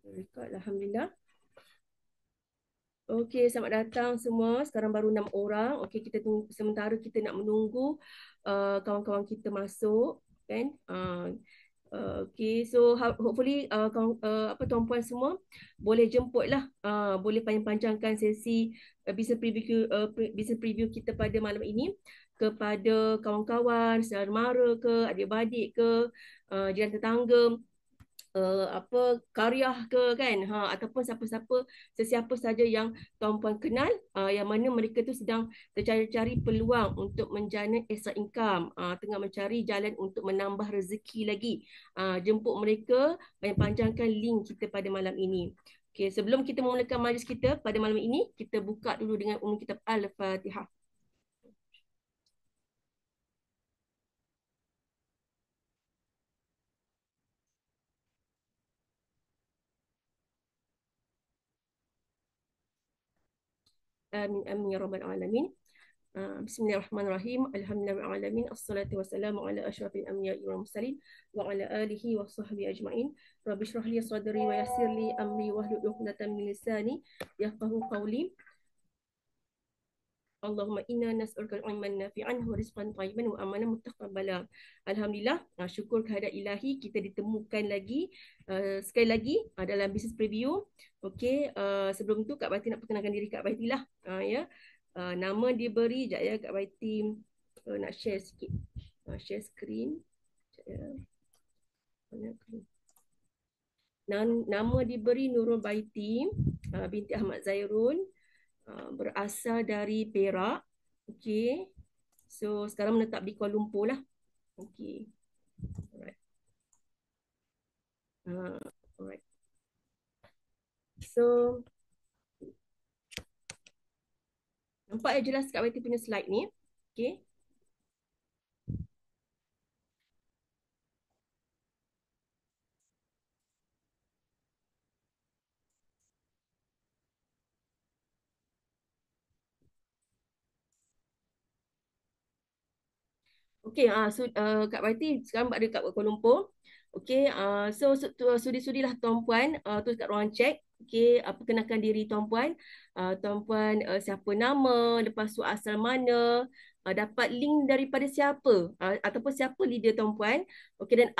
Record, Alhamdulillah. Okey, selamat datang semua. Sekarang baru 6 orang. Okey, kita tunggu sementara kita nak menunggu kawan-kawan kita masuk, kan? Okey, so hopefully apa tuan-puan semua boleh jemputlah, boleh panjang-panjangkan sesi business preview kita pada malam ini kepada kawan-kawan, saudara mara ke, adik-beradik ke, jiran tetangga, apa karya ke, kan, ataupun siapa-siapa, sesiapa saja yang tuan-puan kenal, yang mana mereka tu sedang tercari-cari peluang untuk menjana extra income, tengah mencari jalan untuk menambah rezeki lagi. Jemput mereka, panjangkan link kita pada malam ini. Okay, sebelum kita memulakan majlis kita pada malam ini, kita buka dulu dengan kitab Al-Fatihah. Amin amin ya rabbal alamin. Bismillahirrahmanirrahim. Alhamdulillahirrahmanirrahim. Assalatu wassalamu ala asyrafil anbiya'i wal mursalin wa ala alihi wa sahbihi ajma'in. Rabbi shrah li sadri wa yassir li amri wahlul 'uqdatam min lisani yafqahu qawli. Allahumma inna nas'aluka ilman nafi'an wa rizqan thayyiban wa amanan mutaqabbala. Alhamdulillah, syukur kehadirat ilahi kita ditemukan lagi sekali lagi dalam business preview. Okey, sebelum tu Kak Baiti nak perkenalkan diri Kak Baiti lah. Ya. Nama diberi, jap ya Kak Baiti nak share sikit. Share screen. Jap ya. Mana screen? Nama diberi Nurul Baiti binti Ahmad Zairun, berasal dari Perak. Okey. So sekarang menetap di Kuala Lumpur lah. Okey. Alright. Alright. So nampak ya jelas Kak Wati punya slide ni. Okey. Okey, Kak Wati sekarang berada kat Kuala Lumpur. Okey, sudi-sudilah tuan-puan tu kat ruang chat. Okey, perkenalkan diri tuan-puan. Tuan-puan siapa nama, lepas tu asal mana, dapat link daripada siapa, ataupun siapa leader tuan-puan. Okey, dan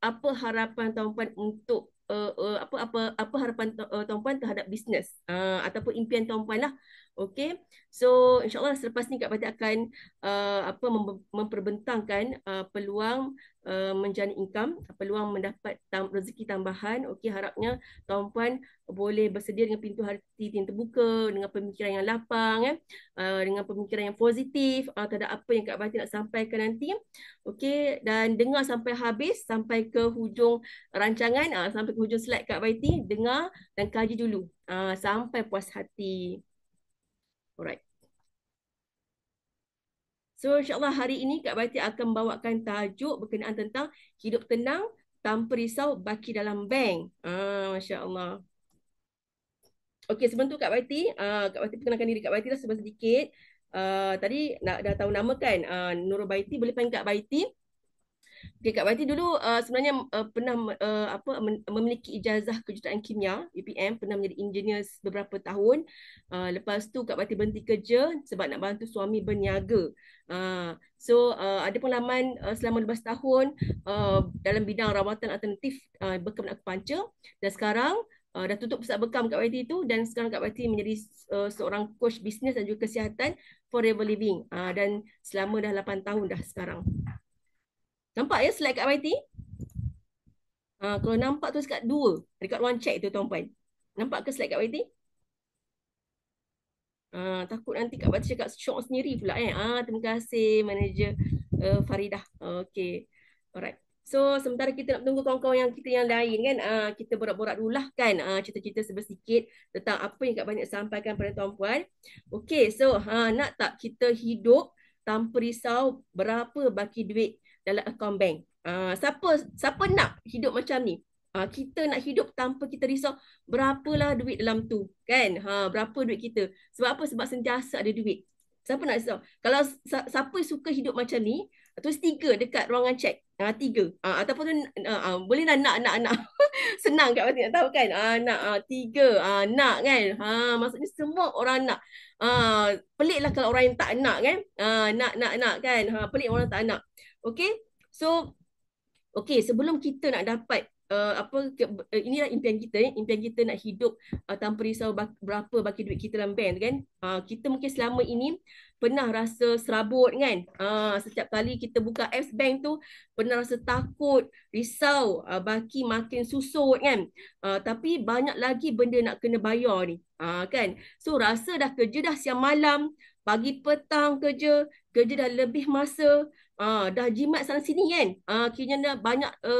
apa harapan tuan-puan untuk apa harapan tuan-puan terhadap bisnes, ataupun impian tuan-puan lah. Okey. So insyaallah selepas ni Kak Pati akan memperbentangkan peluang menjana income, peluang mendapat rezeki tambahan. Okey, harapnya tuan-puan boleh bersedia dengan pintu hati yang terbuka, dengan pemikiran yang lapang, dengan pemikiran yang positif terhadap apa yang Kak Bati nak sampaikan nanti. Okey, dan dengar sampai habis, sampai ke hujung rancangan, sampai ke hujung slide Kak Bati, dengar dan kaji dulu sampai puas hati. Alright. So insyaAllah hari ini Kak Bati akan membawakan tajuk berkenaan tentang hidup tenang tanpa risau baki dalam bank. Masya Allah. Okey, sebelum tu Kak Bati perkenalkan diri Kak Bati lah sedikit. Tadi dah tahu nama kan, Nurul Baiti, boleh panggil Kak Baiti. Okay, Kak Bati dulu sebenarnya pernah memiliki ijazah kejuruteraan kimia UPM, pernah menjadi engineer beberapa tahun. Lepas tu Kak Bati berhenti kerja sebab nak bantu suami berniaga. Ada pengalaman selama 12 tahun dalam bidang rawatan alternatif bekam dan akupuntur, dan sekarang dah tutup pusat bekam Kak Bati itu, dan sekarang Kak Bati menjadi seorang coach bisnes dan juga kesihatan Forever Living, dan selama dah 8 tahun dah sekarang. Nampak ya slide Kak Maiti? Kalau nampak tu dekat 2, dekat ruang chat tu tuan-puan. Nampak ke slide Kak Maiti? Takut nanti Kak Maiti cakap syok sendiri pula. Terima kasih manager Faridah. Okay. Alright. So sementara kita nak tunggu kawan-kawan yang kita yang lain kan, kita borak-borak dulu lah kan, cerita-cerita sedikit tentang apa yang Kak banyak sampaikan pada tuan-puan. Okay, so nak tak kita hidup tanpa risau berapa baki duit dalam akaun bank? Siapa nak hidup macam ni? Kita nak hidup tanpa kita risau berapalah duit dalam tu kan, berapa duit kita. Sebab apa? Sebab sentiasa ada duit. Siapa nak risau? Kalau siapa suka hidup macam ni, Tulis 3 dekat ruangan cek. 3. Ataupun bolehlah nak. Senang Kak Wati nak tahu kan. Nak 3. Nak kan. Maksudnya semua orang nak. Peliklah kalau orang yang tak nak kan. Nak kan. Pelik orang tak nak. Okay. So, okay, sebelum kita nak dapat inilah impian kita, impian kita nak hidup tanpa risau berapa baki duit kita dalam bank kan. Kita mungkin selama ini pernah rasa serabut kan. Setiap kali kita buka apps bank tu pernah rasa takut, risau, baki makin susut kan. Tapi banyak lagi benda nak kena bayar ni. Kan. So rasa dah kerja dah siang malam, pagi petang kerja dah lebih masa. Dah jimat sana sini kan. Kiranya dah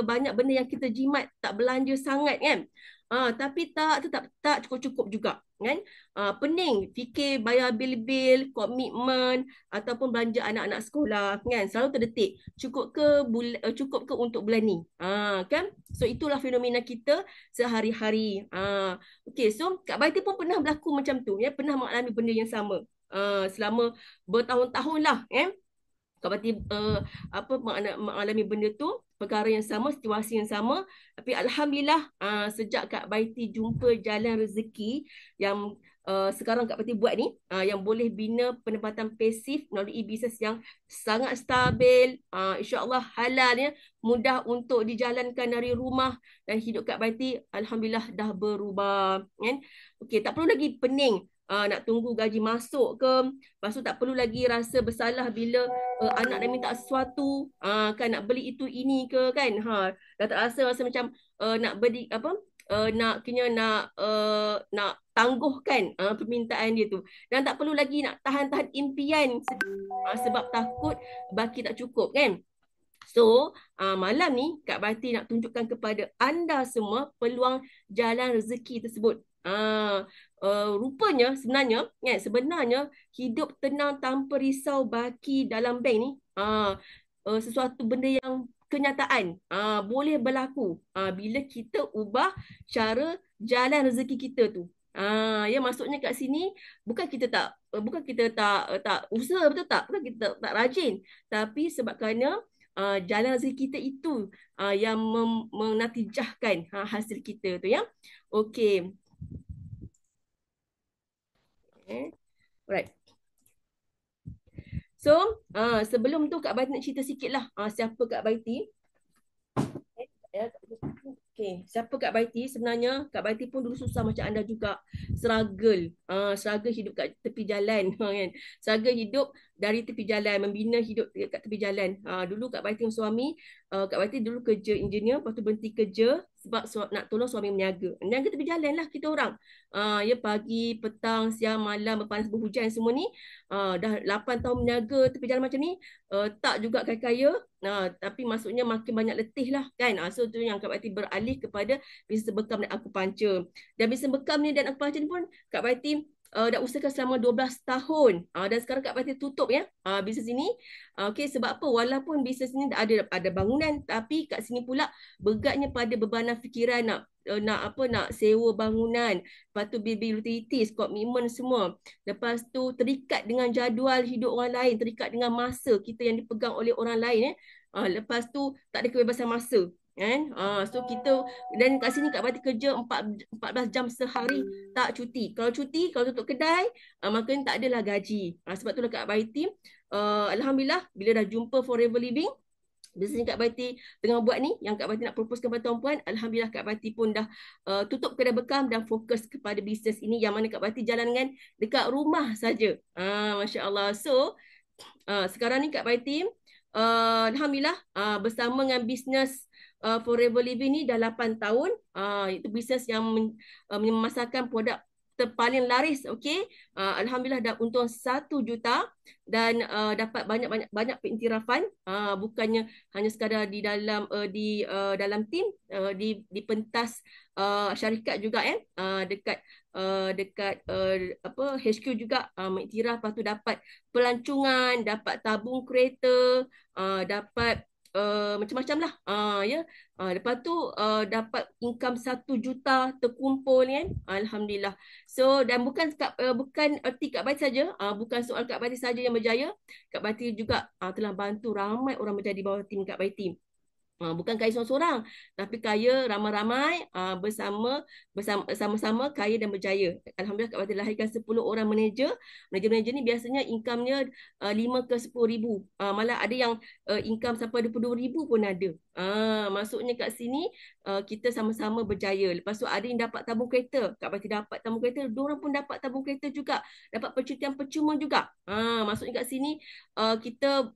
banyak benda yang kita jimat, tak belanja sangat kan. Tapi tetap tak cukup-cukup juga kan. Pening fikir bayar bil-bil, komitmen ataupun belanja anak-anak sekolah kan. Selalu terdetik. Cukup ke untuk bulan ni? Kan? So itulah fenomena kita sehari-hari. Okay, so Kak Baiti pun pernah berlaku macam tu ya, pernah mengalami benda yang sama. Selama bertahun-tahun lah kan. Kak Bati mengalami benda tu, perkara yang sama, situasi yang sama. Tapi Alhamdulillah sejak Kak Baiti jumpa jalan rezeki yang sekarang Kak Bati buat ni, yang boleh bina pendapatan pasif melalui bisnes yang sangat stabil, insyaAllah halalnya, mudah untuk dijalankan dari rumah, dan hidup Kak Bati Alhamdulillah dah berubah kan? Okay, tak perlu lagi pening nak tunggu gaji masuk ke. Lepas tu tak perlu lagi rasa bersalah bila anak dah minta sesuatu, kan nak beli itu ini ke kan. Dah tak rasa macam nak beli apa, nak kena nak tangguhkan permintaan dia tu. Dan tak perlu lagi nak tahan-tahan impian sebab takut baki tak cukup kan. So, malam ni Kak Bati nak tunjukkan kepada anda semua peluang jalan rezeki tersebut. Rupanya sebenarnya hidup tenang tanpa risau baki dalam bank ni sesuatu benda yang kenyataan, boleh berlaku bila kita ubah cara jalan rezeki kita tu. Ya, maksudnya kat sini bukan kita tak usaha, betul tak? Bukan kita tak rajin, tapi sebab kerana jalan rezeki kita itu yang menatijahkan hasil kita tu ya. Okey. Alright. So, sebelum tu Kak Baiti nak cerita sikit lah siapa Kak Baiti. Okay, siapa Kak Baiti? Sebenarnya Kak Baiti pun dulu susah macam anda juga. Struggle hidup kat tepi jalan kan. Struggle hidup dari tepi jalan, membina hidup kat tepi jalan. Dulu Kak Baiti suami, Kak Baiti dulu kerja engineer, lepas tu berhenti kerja sebab nak tolong suami meniaga. Meniaga tepi jalan lah kita orang. Ya, pagi, petang, siang, malam, berpanas, berhujan semua ni. Dah 8 tahun meniaga tepi jalan macam ni. Tak juga kaya-kaya. Tapi maksudnya makin banyak letih lah kan. So tu yang Kak Baiti beralih kepada bisnes bekam dan akupuncture. Dan bisnes bekam ni dan akupuncture ni pun Kak Baiti dah usahakan selama 12 tahun. Dan sekarang Kak Baiti tutup ya bisnes ini. Okay, sebab apa? Walaupun bisnes ini ada bangunan, tapi kat sini pula bergatnya pada bebanan fikiran nak sewa bangunan, lepas tu bil utilities, komitmen semua. Lepas tu terikat dengan jadual hidup orang lain, terikat dengan masa kita yang dipegang oleh orang lain. Lepas tu tak ada kebebasan masa kan. So kita, dan kat sini Kak Bati kerja 14 jam sehari, tak cuti. Kalau cuti, kalau tutup kedai, maknanya tak adalah gaji. Sebab itulah Kak Baiti Alhamdulillah bila dah jumpa Forever Living, bisnes Kak Baiti tengah buat ni, yang Kak Baiti nak propose kepada tuan-puan, Alhamdulillah Kak Baiti pun dah tutup kedai bekam dan fokus kepada bisnes ini yang mana Kak Baiti jalankan dekat rumah saja. Masya Allah. So sekarang ni Kak Baiti Alhamdulillah bersama dengan bisnes Forever Living ni dah 8 tahun. Itu bisnes yang memasarkan produk terpaling laris. Okay, Alhamdulillah dah untung 1 juta dan dapat banyak pengiktirafan, bukannya hanya sekadar di dalam dalam tim, di pentas syarikat juga dekat HQ juga mengiktiraf, lepas tu dapat pelancongan, dapat tabung kereta, dapat macam-macam lah ya. Lepas tu dapat income 1 juta terkumpul kan. Alhamdulillah. So dan bukan erti Kak Bati saja, bukan soal Kak Bati saja yang berjaya. Kak Bati juga telah bantu ramai orang berjaya di bawah tim Kak Bati. Bukan kaya seorang-seorang, tapi kaya ramai-ramai bersama-sama kaya dan berjaya. Alhamdulillah Kak Wati lahirkan 10 orang manager. Manager-manager ni biasanya income-nya 5 ke 10 ribu. Malah ada yang income sampai 22 ribu pun ada. Maksudnya kat sini kita sama-sama berjaya. Lepas tu ada yang dapat tabung kereta. Kak Wati dapat tabung kereta, diorang pun dapat tabung kereta juga. Dapat percutian percuma juga. Maksudnya kat sini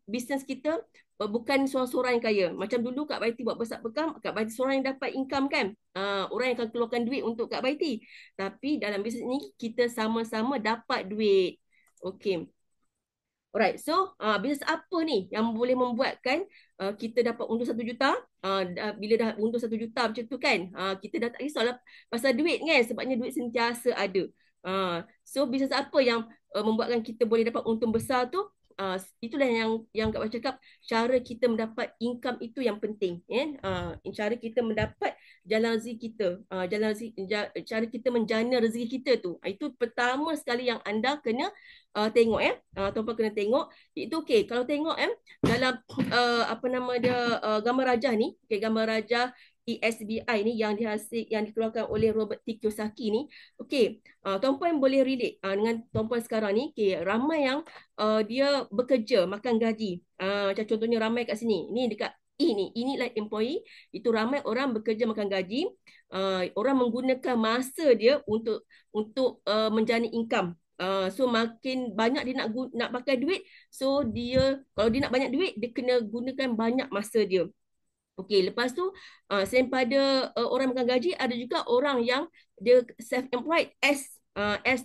bisnes kita bukan seorang-seorang yang kaya. Macam dulu Kak Baiti buat besar bekam, Kak Baiti seorang yang dapat income kan. Orang yang akan keluarkan duit untuk Kak Baiti. Tapi dalam bisnes ni kita sama-sama dapat duit. Okay. Alright, so bisnes apa ni yang boleh membuatkan kita dapat untung 1 juta? Bila dah untung 1 juta macam tu kan, kita dah tak risaulah pasal duit kan, sebabnya duit sentiasa ada. So bisnes apa yang membuatkan kita boleh dapat untung besar tu? Itulah yang Kak Wati cakap, cara kita mendapat income itu yang penting. Cara kita mendapat jalan rezeki kita, cara kita menjana rezeki kita tu. Itu pertama sekali yang anda kena tengok tuan-puan kena tengok. Itu okey, kalau tengok dalam apa nama dia, gambar rajah ni, gambar rajah ESBI ni yang dikeluarkan oleh Robert T. Kiyosaki ni. Okey, tuan-puan boleh relate dengan tuan-puan sekarang ni. Okey, ramai yang dia bekerja makan gaji. Macam contohnya ramai kat sini. Ni dekat inilah employee. Itu ramai orang bekerja makan gaji. Orang menggunakan masa dia untuk menjana income. So makin banyak dia nak pakai duit, so kalau dia nak banyak duit, dia kena gunakan banyak masa dia. Okey, lepas tu selain pada orang makan gaji, ada juga orang yang dia self-employed as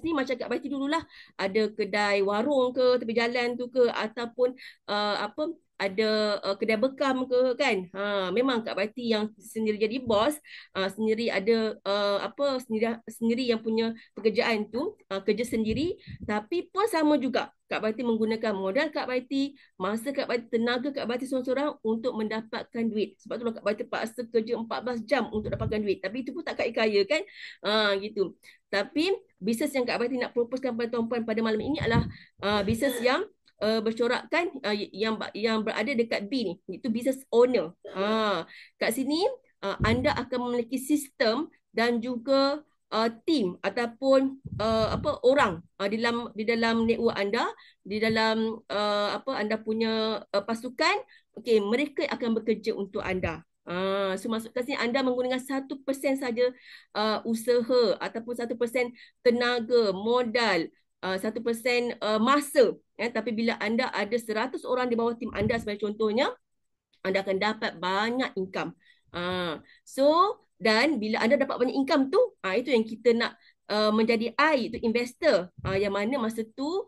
ni macam Kak Baiti dululah, ada kedai warung ke tepi jalan tu ke, ataupun ada kedai bekam ke kan. Memang Kak Baiti yang sendiri jadi bos, sendiri ada sendiri yang punya pekerjaan tu, kerja sendiri, tapi pun sama juga. Kak Baiti menggunakan modal Kak Baiti, masa Kak Baiti, tenaga Kak Baiti seorang-seorang untuk mendapatkan duit. Sebab tu Kak Baiti paksa kerja 14 jam untuk dapatkan duit. Tapi itu pun tak kaya-kaya kan. Gitu. Tapi bisnes yang Kak Baiti nak proposekan pada tuan-puan pada malam ini adalah bisnes yang bercorakkan yang berada dekat B ni, itu business owner. Kat sini anda akan memiliki sistem dan juga team ataupun orang di dalam network anda, di dalam anda punya pasukan. Okey, mereka akan bekerja untuk anda. So maksud kat sini anda menggunakan 1% saja usaha ataupun 1% tenaga, modal, 1% masa. Tapi bila anda ada 100 orang di bawah tim anda sebagai contohnya, anda akan dapat banyak income. So dan bila anda dapat banyak income tu, itu yang kita nak menjadi itu investor, yang mana masa tu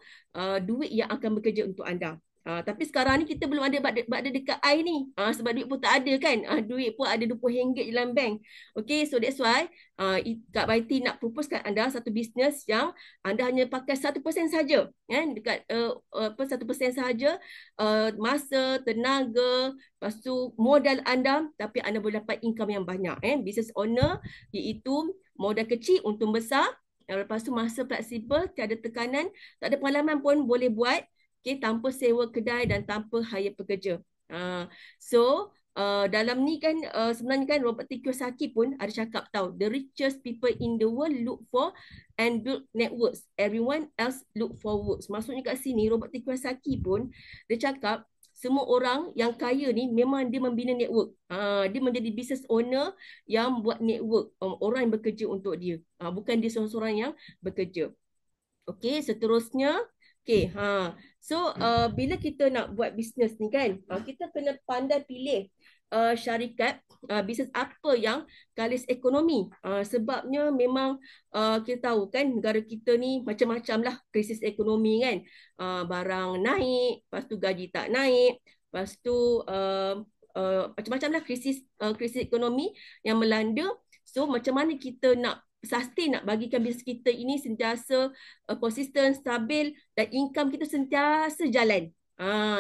duit yang akan bekerja untuk anda. Tapi sekarang ni kita belum ada dekat I ni, sebab duit pun tak ada kan. Duit pun ada RM20 dalam bank. Okay, so that's why Kak Baiti nak proposekan anda satu bisnes yang anda hanya pakai 1% saja, dekat 1% saja masa, tenaga, lepas tu modal anda, tapi anda boleh dapat income yang banyak. Business owner iaitu modal kecil, untung besar. Lepas tu masa fleksibel, tiada tekanan, tak ada pengalaman pun boleh buat. Okay, tanpa sewa kedai dan tanpa hire pekerja. So dalam ni kan sebenarnya kan Robert T. Kiyosaki pun ada cakap tahu, the richest people in the world look for and build networks. Everyone else look for works. Maksudnya kat sini Robert T. Kiyosaki pun dia cakap semua orang yang kaya ni memang dia membina network. Dia menjadi business owner yang buat network, orang yang bekerja untuk dia. Bukan dia seorang-seorang yang bekerja. Okey, seterusnya. Okey, so bila kita nak buat bisnes ni kan, kita kena pandai pilih syarikat bisnes apa yang galis ekonomi. Sebabnya memang kita tahu kan negara kita ni macam-macam lah krisis ekonomi kan. Barang naik, lepas tu gaji tak naik, lepas tu macam-macam lah krisis ekonomi yang melanda. So macam mana kita nak sustain, nak bagikan bisnes kita ini sentiasa konsisten, stabil dan income kita sentiasa jalan.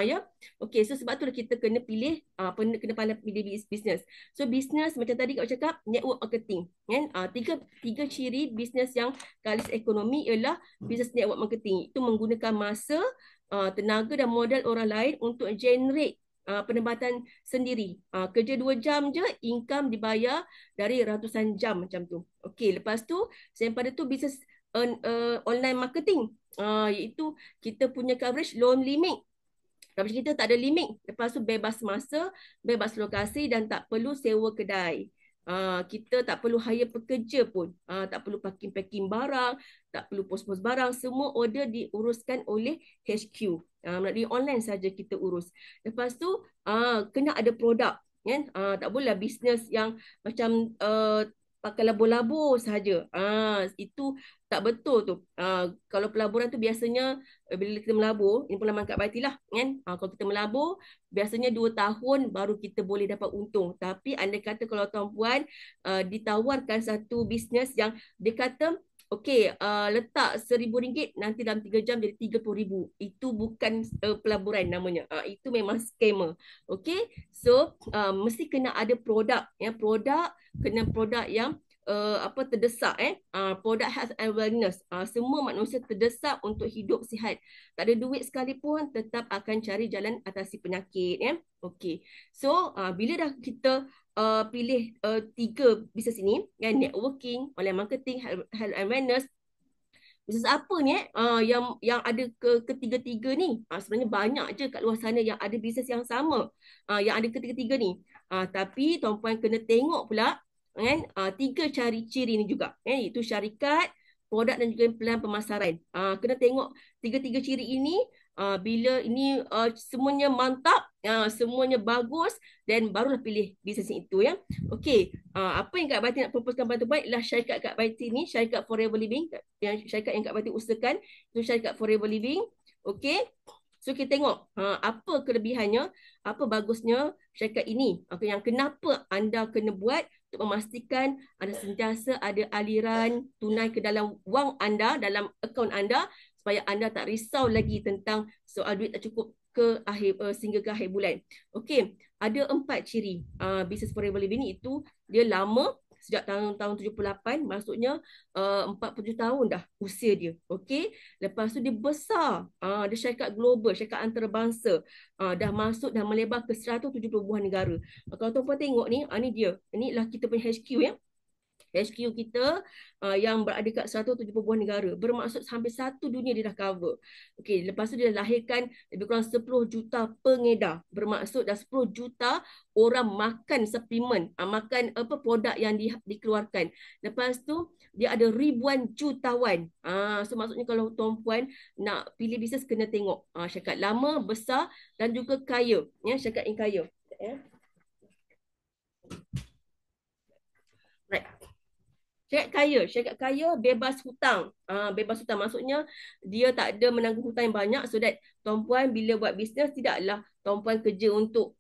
Ya. Okey, so sebab tu kita kena pilih kena pandai pilih bisnes. So bisnes macam tadi kau cakap network marketing kan. Tiga ciri bisnes yang kalis ekonomi ialah bisnes network marketing. Itu menggunakan masa, tenaga dan modal orang lain untuk generate pendapatan sendiri. Kerja 2 jam je, income dibayar dari ratusan jam macam tu. Okey, lepas tu selain pada tu bisnes online marketing, iaitu kita punya coverage loan limit. Tapi kita tak ada limit. Lepas tu bebas masa, bebas lokasi dan tak perlu sewa kedai. Kita tak perlu hire pekerja pun. Tak perlu packing-packing barang, tak perlu pos-pos barang. Semua order diuruskan oleh HQ. Melalui online saja kita urus. Lepas tu kena ada produk. Kan? Tak boleh bisnes yang macam pakai labo-labo saja. Itu tak betul tu. Kalau pelaburan tu biasanya bila kita melabur, ini pengalaman Kak Baiti lah kan. Kalau kita melabur, biasanya 2 tahun baru kita boleh dapat untung. Tapi anda kata kalau tuan-puan ditawarkan satu bisnes yang dia kata, okey, letak RM1,000 nanti dalam 3 jam jadi RM30,000. Itu bukan pelaburan namanya. Itu memang scammer. Okey, so mesti kena ada produk. Ya, kena produk yang terdesak, product health and wellness. Semua manusia terdesak untuk hidup sihat. Tak ada duit sekalipun tetap akan cari jalan atasi penyakit, ya. Okey. So bila dah kita pilih 3 bisnes ini, kan, networking, online marketing, health and wellness, bisnes apa ni yang ada ketiga-tiga ni? Sebenarnya banyak je kat luar sana yang ada bisnes yang sama, yang ada ketiga-tiga ni. Tapi tuan-puan kena tengok pula kan, 3 ciri ni juga, iaitu syarikat, produk dan juga plan pemasaran. Kena tengok tiga-tiga ciri ini. Bila ini semuanya mantap, semuanya bagus, dan barulah pilih bisnes itu, ya. Okey, apa yang Kak Baiti nak proposekan pada tuan ialah syarikat Kak Baiti ni, syarikat Forever Living, yang syarikat yang Kak Baiti usahakan, itu syarikat Forever Living. Okey. So kita tengok apa kelebihannya, apa bagusnya syarikat ini. Okay, yang kenapa anda kena buat untuk memastikan anda sentiasa ada aliran tunai ke dalam wang anda, dalam akaun anda, supaya anda tak risau lagi tentang soal duit tak cukup ke akhir sehingga ke akhir bulan. Okey, ada 4 ciri bisnes Forever Living ni. Itu dia lama, sejak tahun 78, maksudnya 47 tahun dah usia dia. Okey, lepas tu dia besar, dia syarikat global, syarikat antarabangsa, dah masuk, dah melebar ke 170 buah negara. Kalau tuan-puan tengok ni, ni dia, inilah kita punya HQ, ya. HQ kita yang berada kat 170 buah negara. Bermaksud hampir satu dunia dia dah cover. Okey, lepas tu dia dah lahirkan lebih kurang 10 juta pengedar. Bermaksud dah 10 juta orang makan suplemen, makan produk yang dikeluarkan. Lepas tu dia ada ribuan jutawan. So maksudnya kalau tuan-puan nak pilih bisnes, kena tengok syarikat lama, besar dan juga kaya, ya, syarikat yang kaya. Ya. Right. Syarikat kaya bebas hutang. Bebas hutang maksudnya dia tak ada menanggung hutang yang banyak, so that tuan-puan bila buat bisnes tidaklah tuan-puan kerja untuk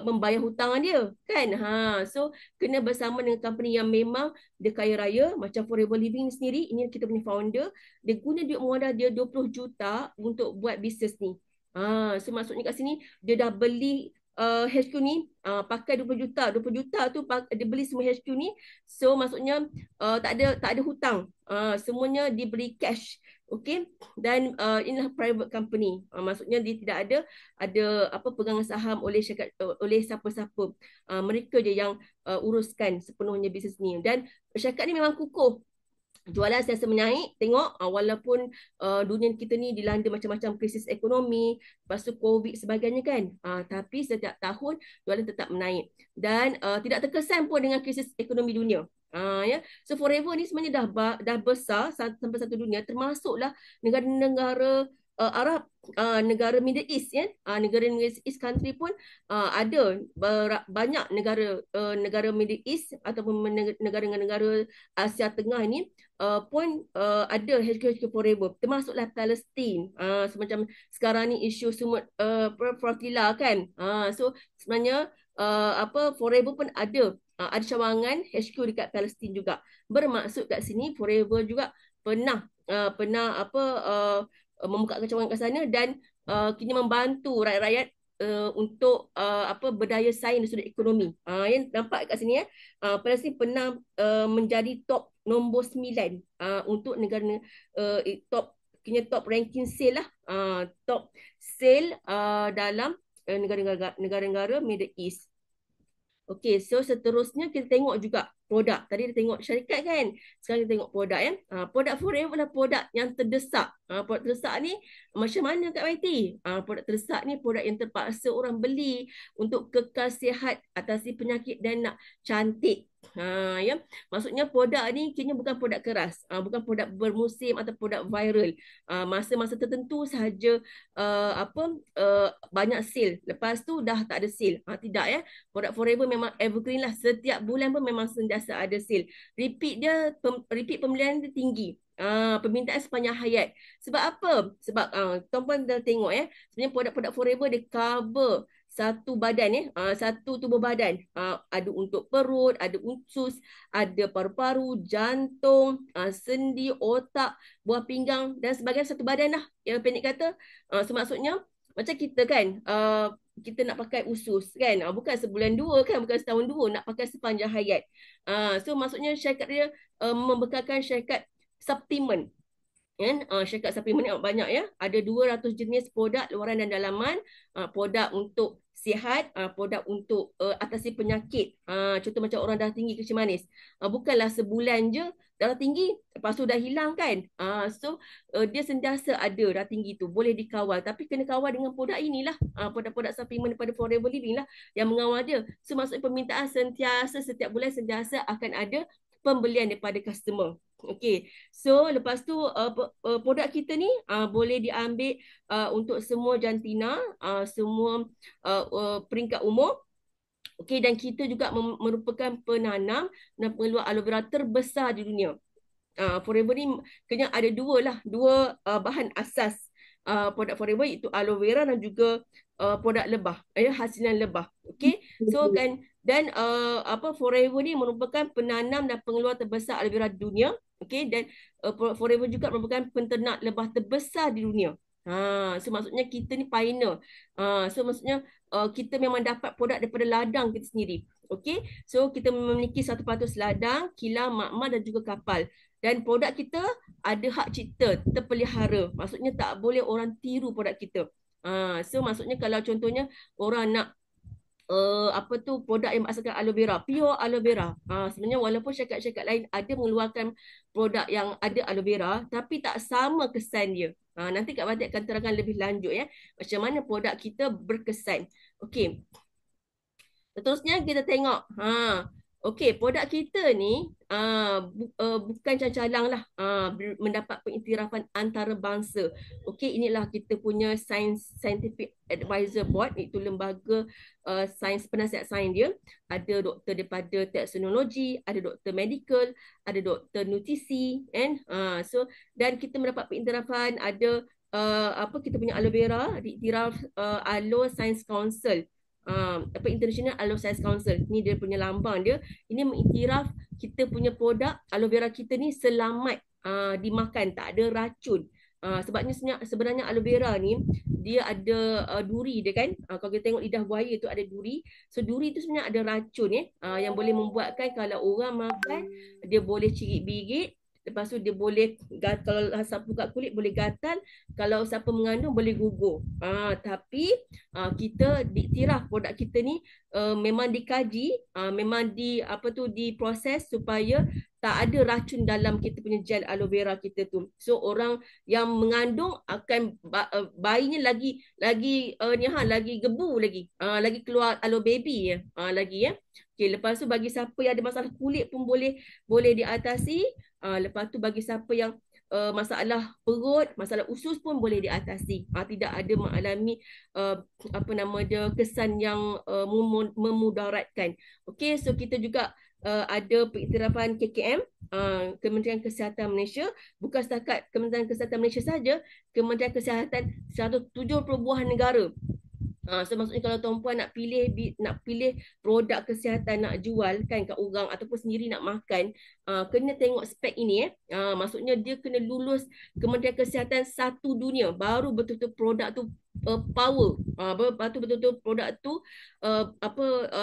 membayar hutang dia, kan. So kena bersama dengan company yang memang dia kaya raya, macam Forever Living sendiri. Ini kita punya founder, dia guna duit modal dia 20 juta untuk buat bisnes ni. So maksudnya kat sini dia dah beli HQ ni, pakai 20 juta. 20 juta tu dia beli semua HQ ni. So maksudnya tak ada hutang. Semuanya dibeli cash. Okey. Dan inilah private company. Maksudnya dia tidak ada apa pegangan saham oleh syarikat, oleh siapa-siapa. Mereka je yang uruskan sepenuhnya bisnes ni. Dan syarikat ni memang kukuh. Jualan sentiasa menaik. Tengok walaupun dunia kita ni dilanda macam-macam krisis ekonomi, lepas tu COVID sebagainya, kan, tapi setiap tahun jualan tetap menaik dan tidak terkesan pun dengan krisis ekonomi dunia. Ya. So Forever ni sebenarnya dah besar sampai satu dunia, termasuklah negara-negara Arab, negara Middle East, ya. Negara Middle East country pun ada banyak negara Middle East ataupun negara-negara Asia Tengah ni pun ada HQ Forever, termasuklah Palestin. Semacam sekarang ni isu semut Flotilla, kan. So sebenarnya Forever pun ada cawangan HQ dekat Palestin juga. Bermaksud kat sini Forever juga pernah membuka cawangan kat sana dan kini membantu rakyat-rakyat untuk berdaya saing dari sudut ekonomi. Yang nampak kat sini Palestin pernah menjadi top nombor 9 untuk negara top kini top ranking sale lah, top sale dalam negara-negara Middle East. Okey, so seterusnya kita tengok juga produk. Tadi kita tengok syarikat kan. Sekarang kita tengok produk ya. Produk Forever adalah produk yang terdesak. Produk terdesak ni macam mana Kak Waiti? Produk terdesak ni produk yang terpaksa orang beli untuk kekal sihat atasi penyakit dan nak cantik. Ya. Maksudnya produk ni kini bukan produk keras, bukan produk bermusim atau produk viral. Masa-masa tertentu sahaja banyak sale. Lepas tu dah tak ada sale. Tidak ya. Produk Forever memang evergreen lah. Setiap bulan pun memang sentiasa ada sale. Repeat pembelian dia tinggi. Permintaan sepanjang hayat. Sebab apa? Sebab tuan-puan dah tengok ya. Sebenarnya produk-produk Forever dia cover satu badan ya, satu tubuh badan. Ada untuk perut, ada usus, ada paru-paru, jantung, sendi, otak, buah pinggang dan sebagainya, satu badan lah. Yang pendek kata, maksudnya macam kita kan, kita nak pakai usus kan, bukan sebulan dua kan, bukan setahun dua, nak pakai sepanjang hayat. So maksudnya syarikat dia membekalkan syarikat suplemen. Kan? Syarikat suplemen ni banyak ya. Ada 200 jenis produk luaran dan dalaman, produk untuk sihat, produk untuk atasi penyakit. Contoh macam orang dah tinggi kencing manis. Bukanlah sebulan je darah tinggi, lepas tu dah hilang kan. So dia sentiasa ada darah tinggi tu, boleh dikawal. Tapi kena kawal dengan produk inilah, produk-produk suplemen daripada Forever Living lah yang mengawal dia. So maksudnya permintaan sentiasa, setiap bulan sentiasa akan ada pembelian daripada customer. Okey, so lepas tu produk kita ni boleh diambil untuk semua jantina, semua peringkat umur. Okey, dan kita juga merupakan penanam dan pengeluar aloe vera terbesar di dunia. Forever ni kena ada dua bahan asas produk Forever, iaitu aloe vera dan juga produk lebah, hasilan lebah. Okey, so kan, dan Forever ni merupakan penanam dan pengeluar terbesar aloe vera di dunia. Okey, dan Forever juga merupakan penternak lebah terbesar di dunia. So maksudnya kita ni pioneer. So maksudnya kita memang dapat produk daripada ladang kita sendiri. Okey, so kita memiliki 100% ladang, kilang, makmal dan juga kapal. Dan produk kita ada hak cipta, terpelihara. Maksudnya tak boleh orang tiru produk kita. So maksudnya kalau contohnya orang nak produk yang berasaskan aloe vera, pure aloe vera. Sebenarnya walaupun syarikat-syarikat lain ada mengeluarkan produk yang ada aloe vera, tapi tak sama kesan dia. Nanti Kak Wati akan terangkan lebih lanjut ya, macam mana produk kita berkesan. Okey. Seterusnya kita tengok. Okey, produk kita ni bukan calang-calang lah, mendapat pengiktirafan antarabangsa. Okey, inilah kita punya Scientific Advisor Board, iaitu lembaga sains, penasihat sains dia. Ada doktor daripada teknologi, ada doktor medical, ada doktor nutrisi, and dan kita mendapat pengiktirafan, ada kita punya aloe vera diiktiraf Aloe Science Council. International Aloe Science Council ni dia punya lambang dia. Ini mengiktiraf kita punya produk aloe vera kita ni selamat dimakan, tak ada racun. Sebabnya sebenarnya aloe vera ni dia ada duri dia kan. Kalau kita tengok lidah buaya tu ada duri. So duri tu sebenarnya ada racun yang boleh membuatkan kalau orang makan dia boleh cirit-birit. Lepas tu dia boleh, kalau sapu kat kulit boleh gatal, kalau siapa mengandung boleh gugur. Tapi kita diiktiraf produk kita ni memang dikaji, memang diproses supaya tak ada racun dalam kita punya gel aloe vera kita tu. So orang yang mengandung akan bayinya lagi gebu lagi keluar aloe baby lagi ya. Okay, lepas tu bagi siapa yang ada masalah kulit pun boleh diatasi. Lepas tu bagi siapa yang masalah perut, masalah usus pun boleh diatasi. Tidak ada mengalami kesan yang memudaratkan. Okey, so kita juga ada pengiktirafan KKM, Kementerian Kesihatan Malaysia. Bukan setakat Kementerian Kesihatan Malaysia saja, Kementerian Kesihatan 170 buah negara. So maksudnya kalau tuan-puan nak pilih produk kesihatan nak jual kan kat orang ataupun sendiri nak makan, kena tengok spek ini maksudnya dia kena lulus Kementerian Kesihatan satu dunia baru betul-betul produk tu power. Lepas tu betul-betul produk tu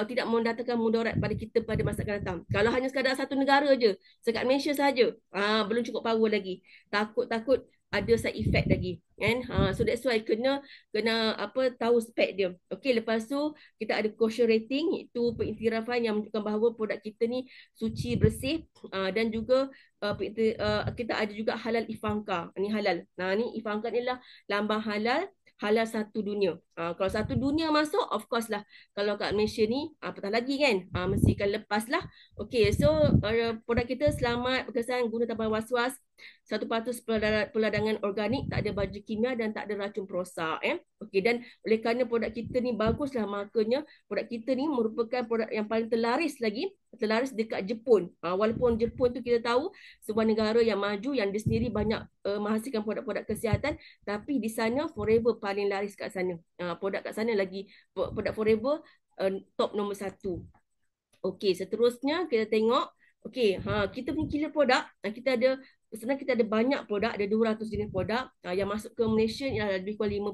tidak mendatangkan mudarat pada kita pada masa akan datang. Kalau hanya sekadar satu negara je, sekat Malaysia saja, belum cukup power lagi. Takut-takut ada side effect lagi, kan? So that's why kena tahu spek dia. Okey, lepas tu kita ada quotient rating, iaitu pengiktirafan yang menunjukkan bahawa produk kita ni suci, bersih, dan juga kita ada juga halal Ivanka. Ni halal. Nah, ni Ivanka ni lah lambang halal satu dunia. Kalau satu dunia masuk, of course lah. Kalau kat Malaysia ni, petang lagi kan? Mesti akan lepas lah. Okay, so produk kita selamat, berkesan, guna tanpa was-was. 100% peladangan organik, tak ada baju kimia dan tak ada racun perosak. Okay, dan oleh kerana produk kita ni baguslah, makanya produk kita ni merupakan produk yang paling terlaris dekat Jepun. Walaupun Jepun tu kita tahu sebuah negara yang maju, yang dia sendiri banyak menghasilkan produk-produk kesihatan, tapi di sana Forever paling laris kat sana. Produk kat sana lagi, produk Forever top nombor 1. Okey, seterusnya kita tengok. Okey, kita punya killer produk, sebenarnya kita ada banyak produk, ada 200 jenis produk yang masuk ke Malaysia, yang lebih kurang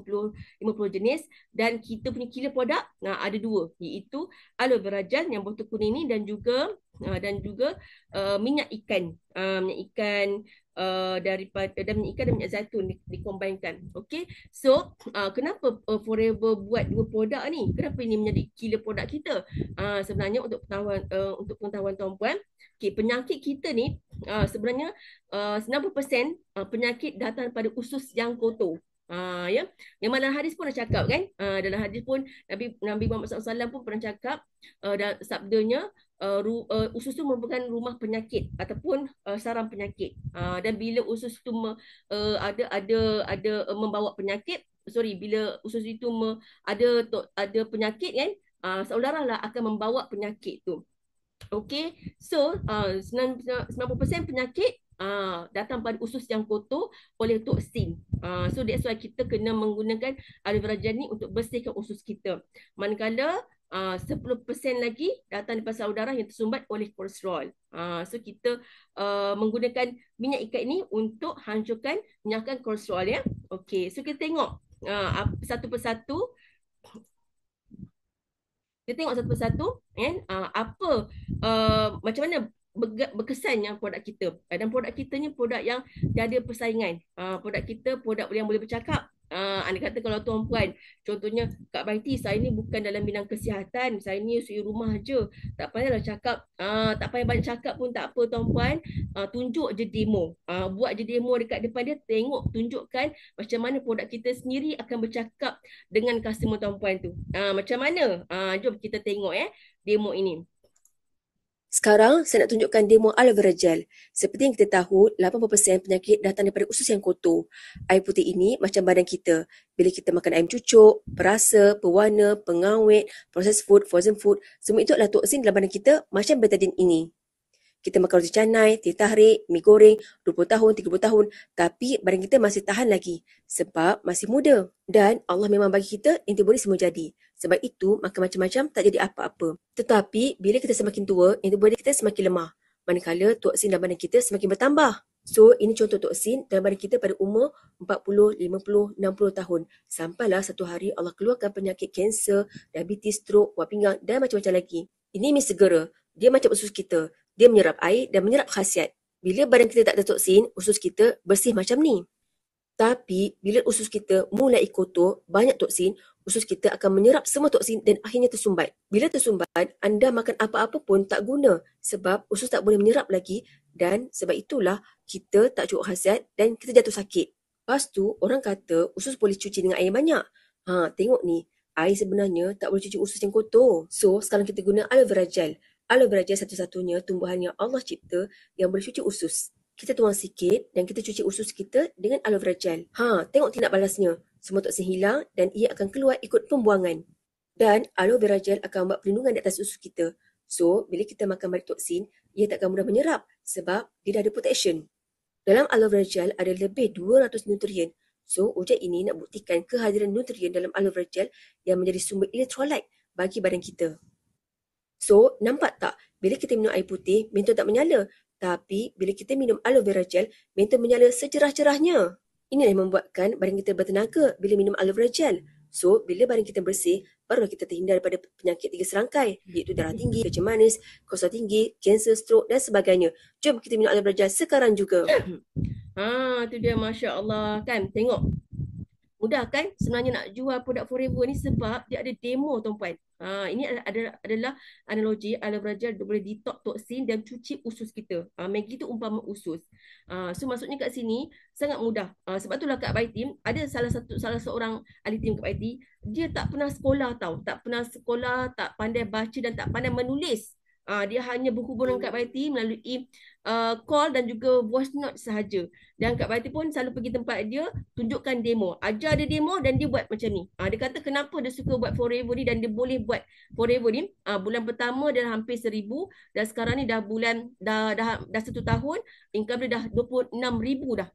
50 jenis, dan kita punya killer produk ada 2, iaitu aloe vera gel yang botol kuning ni, dan juga minyak ikan. Minyak ikan daripada dan minyak ikan dan minyak zaitun dikombinkan. Okey. So, kenapa Forever buat 2 produk ni? Kenapa ini menjadi killer produk kita? Sebenarnya untuk pengetahuan tuan-puan, penyakit kita ni sebenarnya 90% penyakit datang daripada usus yang kotor. Ya, yang mana hadis pun dah cakap kan, dalam hadis pun Nabi Muhammad SAW pun pernah cakap, dan sabdanya, usus itu merupakan rumah penyakit ataupun sarang penyakit. Dan bila usus itu ada membawa penyakit, bila usus itu ada penyakit kan, seolah-olah lah akan membawa penyakit tu. Okay, so 90% penyakit datang pada usus yang kotor oleh toksin. So that's why kita kena menggunakan aloe vera gel ni untuk bersihkan usus kita. Manakala 10% lagi datang daripada saluran darah yang tersumbat oleh kolesterol. So kita menggunakan minyak ikan ini untuk hancurkan, menyahkan kolesterol ya. Okay, so kita tengok satu persatu. Kita tengok satu persatu kan, macam mana berkesannya produk kita. Dan produk kita ni produk yang tiada persaingan. Produk kita produk yang boleh bercakap. Anda kata kalau tuan-puan, contohnya Kak Baiti, saya ni bukan dalam bidang kesihatan, saya ni suri rumah je, tak payahlah cakap, tak payah banyak cakap pun tak apa tuan-puan, tunjuk je demo, buat je demo dekat depan dia, tengok, tunjukkan macam mana produk kita sendiri akan bercakap dengan customer tuan-puan tu. Macam mana? Jom kita tengok demo ini. Sekarang saya nak tunjukkan demo aloe vera gel. Seperti yang kita tahu, 80% penyakit datang daripada usus yang kotor. Air putih ini macam badan kita. Bila kita makan ayam cucuk, perasa, pewarna, pengawet, processed food, frozen food, semua itu adalah toksin dalam badan kita macam betadine ini. Kita makan roti canai, teh tarik, mi goreng, 20 tahun, 30 tahun. Tapi badan kita masih tahan lagi. Sebab masih muda. Dan Allah memang bagi kita antibody semua jadi. Sebab itu, makan macam-macam tak jadi apa-apa. Tetapi, bila kita semakin tua, antibody kita semakin lemah. Manakala toksin dalam badan kita semakin bertambah. So, ini contoh toksin dalam badan kita pada umur 40, 50, 60 tahun. Sampailah satu hari Allah keluarkan penyakit kanser, diabetes, stroke, buah pinggang dan macam-macam lagi. Ini mi segera. Dia macam usus kita. Dia menyerap air dan menyerap khasiat. Bila badan kita tak ada toksin, usus kita bersih macam ni. Tapi, bila usus kita mulai kotor, banyak toksin, usus kita akan menyerap semua toksin dan akhirnya tersumbat. Bila tersumbat, anda makan apa-apa pun tak guna sebab usus tak boleh menyerap lagi dan sebab itulah kita tak cukup khasiat dan kita jatuh sakit. Lepas tu, orang kata usus boleh cuci dengan air banyak. Tengok ni, air sebenarnya tak boleh cuci usus yang kotor. So, sekarang kita guna aloe vera gel. Aloe vera gel satu-satunya tumbuhan yang Allah cipta yang boleh cuci usus. Kita tuang sikit dan kita cuci usus kita dengan aloe vera gel. Tengok tindak balasnya. Semua toksin hilang dan ia akan keluar ikut pembuangan. Dan aloe vera gel akan buat perlindungan di atas usus kita. So, bila kita makan balik toksin, ia tak akan mudah menyerap sebab dia dah ada protection. Dalam aloe vera gel ada lebih 200 nutrien. So, ujian ini nak buktikan kehadiran nutrien dalam aloe vera gel yang menjadi sumber elektrolit bagi badan kita. So, nampak tak? Bila kita minum air putih, mentol tak menyala. Tapi, bila kita minum aloe vera gel, mentol menyala secerah-cerahnya. Ini yang membuatkan badan kita bertenaga bila minum aloe vera gel. So, bila badan kita bersih, barulah kita terhindar daripada penyakit 3 serangkai, iaitu darah tinggi, kecemasan manis, kolesterol tinggi, kanser, strok dan sebagainya. Jom kita minum aloe vera gel sekarang juga. Tu dia, Masya Allah kan. Tengok. Mudah kan sebenarnya nak jual produk Forever ni sebab dia ada demo tuan-puan. Ini adalah analogi aloe vera gel boleh detox toksin dan cuci usus kita. Maggie tu umpama usus. So maksudnya kat sini sangat mudah. Sebab itulah kat Baitim ada salah seorang ahli tim kat Baiti, dia tak pernah sekolah tau. Tak pernah sekolah, tak pandai baca dan tak pandai menulis. Dia hanya berhubungan kat Baiti melalui call dan juga voice note sahaja. Dan Kak Bati pun selalu pergi tempat dia, tunjukkan demo. Ajar dia demo dan dia buat macam ni. Dia kata kenapa dia suka buat Forever ni dan dia boleh buat Forever ni. Bulan pertama dia hampir 1,000 dan sekarang ni dah 1 tahun, income dia dah 26,000 dah.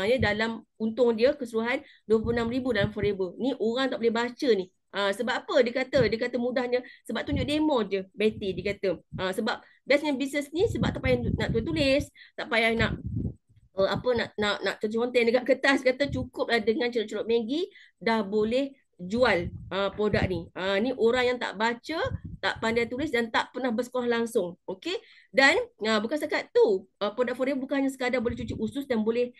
Ya, dalam untung dia keseluruhan 26,000 dalam Forever. Ni orang tak boleh baca ni. Sebab apa dia kata mudahnya sebab tunjuk demo je Betty dia kata. Sebab bestnya bisnes ni sebab tak payah nak tulis, tak payah nak nak contoh dekat kertas, kata cukuplah dengan celup-celup Maggi dah boleh jual produk ni. Ni orang yang tak baca, tak pandai tulis dan tak pernah bersekolah langsung. Okey. Dan bukan setakat tu, produk Forever bukan hanya sekadar boleh cuci usus dan boleh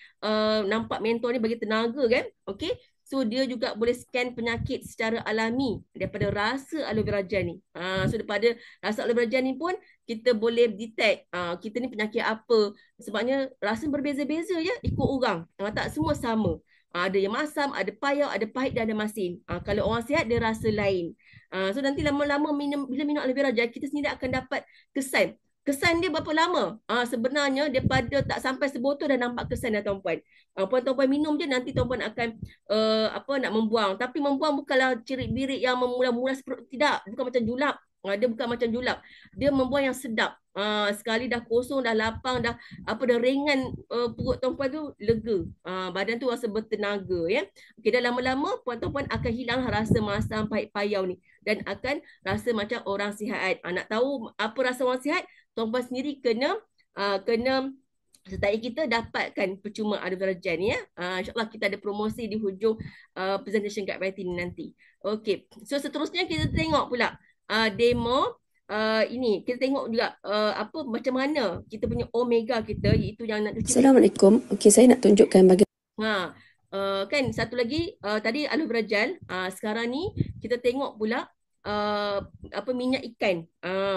nampak mentor ni bagi tenaga kan. Okey. So dia juga boleh scan penyakit secara alami daripada rasa aloe vera gel ni. So daripada rasa aloe vera gel ni pun kita boleh detect kita ni penyakit apa. Sebabnya rasa berbeza-beza je ikut orang. Tak semua sama. Ada yang masam, ada payau, ada pahit dan ada masin. Kalau orang sihat dia rasa lain. So nanti lama-lama bila minum aloe vera gel kita sendiri akan dapat kesan. Kesan dia berapa lama? Sebenarnya daripada tak sampai sebotol dah nampak kesan dah tuan-puan. Puan-puan minum je nanti tuan-puan akan nak membuang. Tapi membuang bukanlah cirit-birit yang memulas perut. Tidak, bukan macam julap. Dia bukan macam julap. Dia membuang yang sedap. Sekali dah kosong, dah lapang, dah ringan perut tuan-puan tu lega. Badan tu rasa bertenaga ya. Okey, dah lama-lama puan-puan akan hilang rasa masam, pahit payau ni dan akan rasa macam orang sihat. Nak tahu apa rasa orang sihat? Tuan-puan sendiri kena sertai kita dapatkan percuma aloe vera gel ni ya. InsyaAllah kita ada promosi di hujung presentation kat Baiti ni nanti. Okey. So seterusnya kita tengok pula demo ini. Kita tengok juga macam mana kita punya omega kita iaitu yang nak cuci. Assalamualaikum. Okey, saya nak tunjukkan bagaimana kan satu lagi tadi aloe vera gel. Sekarang ni kita tengok pula minyak ikan.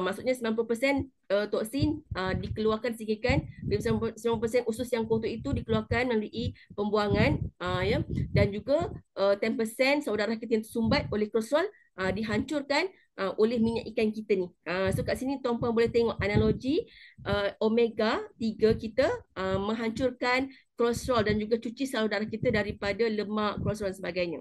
Maksudnya 90% toksin dikeluarkan sikitkan, 90% usus yang kotor itu dikeluarkan melalui pembuangan ya, dan juga 10% saudara kita yang tersumbat oleh kolesterol dihancurkan oleh minyak ikan kita ni. So kat sini tuan-puan boleh tengok analogi omega 3 kita menghancurkan kolesterol dan juga cuci saudara kita daripada lemak, kolesterol dan sebagainya.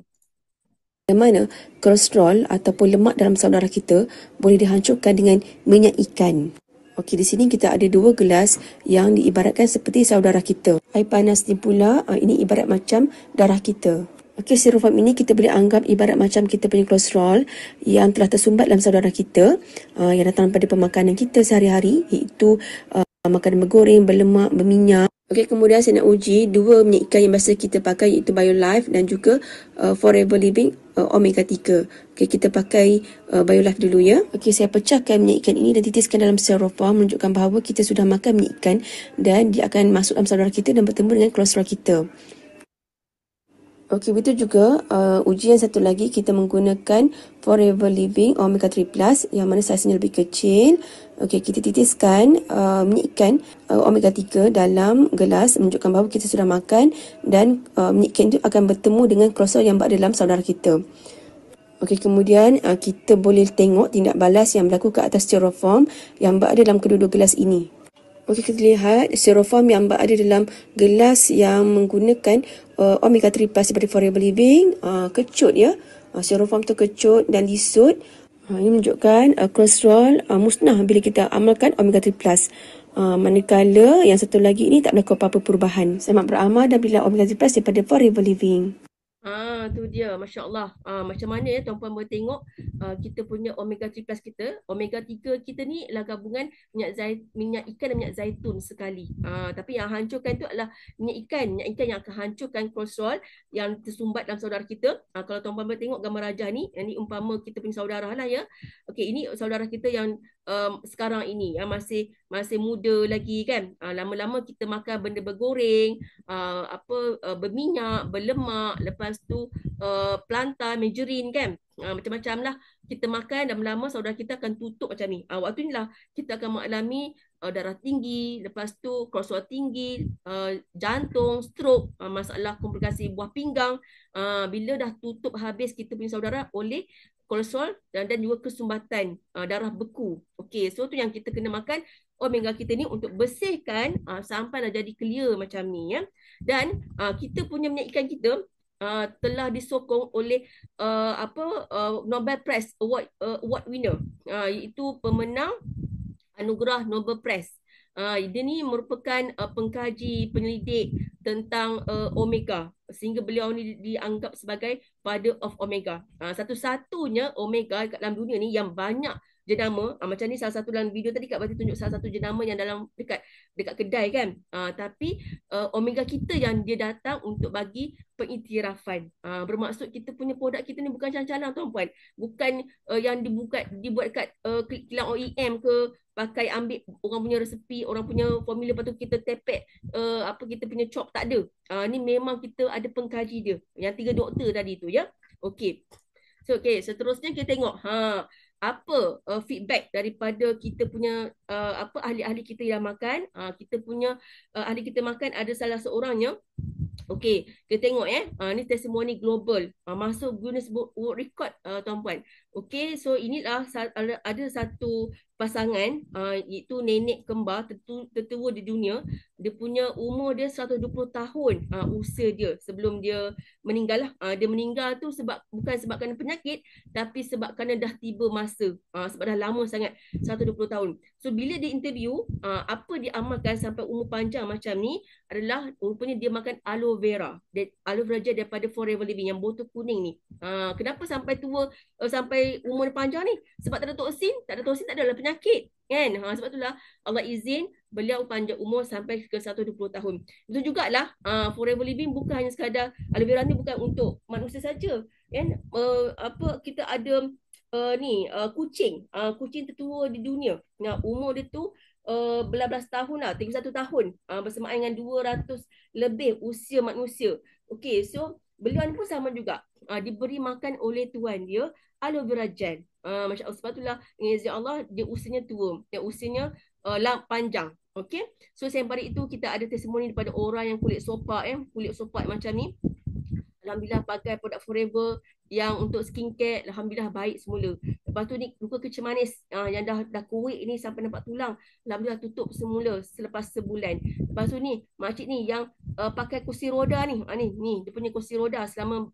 bagaimana kolesterol ataupun lemak dalam saudara kita boleh dihancurkan dengan minyak ikan. Okey, di sini kita ada 2 gelas yang diibaratkan seperti saudara kita. Air panas ni pula, ini ibarat macam darah kita. Okey, styrofoam ini kita boleh anggap ibarat macam kita punya kolesterol yang telah tersumbat dalam saudara kita, yang datang daripada pemakanan kita sehari-hari, iaitu makanan bergoreng, berlemak, berminyak. Okey, kemudian saya nak uji 2 minyak ikan yang biasa kita pakai iaitu BioLife dan juga Forever Living Omega 3. Okey, kita pakai BioLife dulu ya. Okey, saya pecahkan minyak ikan ini dan titiskan dalam styrofoam menunjukkan bahawa kita sudah makan minyak ikan dan dia akan masuk dalam saudara kita dan bertemu dengan kolesterol kita. Okey, begitu juga ujian satu lagi kita menggunakan Forever Living Omega 3 Plus yang mana saiznya lebih kecil. Okey, kita titiskan minyak ikan Omega 3 dalam gelas menunjukkan bahawa kita sudah makan dan minyak ikan itu akan bertemu dengan kolesterol yang berada dalam saudara kita. Okey, kemudian kita boleh tengok tindak balas yang berlaku ke atas styrofoam yang berada dalam kedua-dua gelas ini. Okey, kita lihat styrofoam yang berada dalam gelas yang menggunakan Omega 3 Plus seperti Forever Living, kecut ya. Styrofoam tu kecut dan lisut. Ini menunjukkan kolesterol musnah bila kita amalkan Omega 3 Plus. Manakala yang satu lagi ini tak berlaku apa-apa perubahan. Saya mak beramal dan belilah Omega 3 Plus daripada Forever Living. Tu dia, Masya Allah. Macam mana ya tuan-puan boleh tengok kita punya omega 3 plus kita. Omega 3 kita ni adalah gabungan minyak ikan dan minyak zaitun sekali. Tapi yang hancurkan tu adalah minyak ikan. Minyak ikan yang akan hancurkan kolesterol yang tersumbat dalam saudara kita. Kalau tuan-puan boleh tengok gambar Rajah ni, yang ni umpama kita punya saudara lah ya. Okey, ini saudara kita yang sekarang ini yang masih muda lagi kan. Lama-lama kita makan benda bergoreng, berminyak, berlemak, lepas tu plantain, margarine kan. Macam-macam lah kita makan, dan lama saudara kita akan tutup macam ni. Waktu inilah kita akan mengalami darah tinggi, lepas tu kolesterol tinggi, jantung, stroke, masalah komplikasi buah pinggang. Bila dah tutup habis kita punya saudara oleh kolesterol dan juga kesumbatan darah beku. Okey, so tu yang kita kena makan omega kita ni untuk bersihkan sampai dah jadi clear macam ni ya. Dan kita punya minyak ikan kita telah disokong oleh Nobel Prize award winner, iaitu pemenang anugerah Nobel Prize. Dia ni merupakan pengkaji penyelidik tentang omega, sehingga beliau ni dianggap sebagai father of omega. Satu-satunya omega kat dalam dunia ni yang banyak jenama. Macam ni salah satu dalam video tadi Kak Bati tunjuk salah satu jenama yang dalam dekat kedai kan. Tapi omega kita yang dia datang untuk bagi pengiktirafan. Bermaksud kita punya produk kita ni bukan calang-calang tuan-puan. Bukan yang dibuat kat kilang OEM ke, pakai ambil orang punya resepi, orang punya formula, lepas tu kita tepek kita punya chop, tak ada. Ni memang kita ada pengkaji dia. Yang 3 doktor tadi tu ya. Okey. So seterusnya kita tengok apa feedback daripada kita punya ahli-ahli kita yang makan. Kita punya ahli kita makan ada salah seorangnya. Okey, kita tengok ni testimoni global masuk Guinness Book World Record tuan-puan. Okey, so inilah ada satu pasangan iaitu nenek kembar tertua di dunia. Dia punya umur dia 120 tahun usia dia sebelum dia meninggal lah. Dia meninggal tu bukan sebab kerana penyakit, tapi sebab kerana dah tiba masa. Sebab dah lama sangat, 120 tahun. So bila dia interview, apa dia amalkan sampai umur panjang macam ni adalah rupanya dia makan aloe vera. Aloe vera gel daripada Forever Living yang botol kuning ni. Kenapa sampai tua, sampai umur panjang ni? Sebab tak ada toksin, tak ada penyakit kan. Sebab itulah Allah izin beliau panjang umur sampai ke 120 tahun. Itu jugalah Forever Living bukan hanya sekadar aloe vera ni bukan untuk manusia saja kan. Kita ada kucing tertua di dunia. Umur dia tu belas tahun lah, 31 tahun, bersamaan dengan 200 lebih usia manusia. Okey, so beliau ni pun sama juga, diberi makan oleh tuan dia aloe vera gel. Masya Allah, sebab itulah dengan izin Allah dia usianya tua, dia usianya panjang. Okey, so sembari itu kita ada testimoni daripada orang yang kulit sopak macam ni. Alhamdulillah pakai produk Forever yang untuk skincare, Alhamdulillah baik semula. Lepas tu ni luka kecil manis yang dah kurik ni sampai nampak tulang, Alhamdulillah tutup semula selepas sebulan. Lepas tu ni makcik ni yang pakai kursi roda ni, ni dia punya kursi roda selama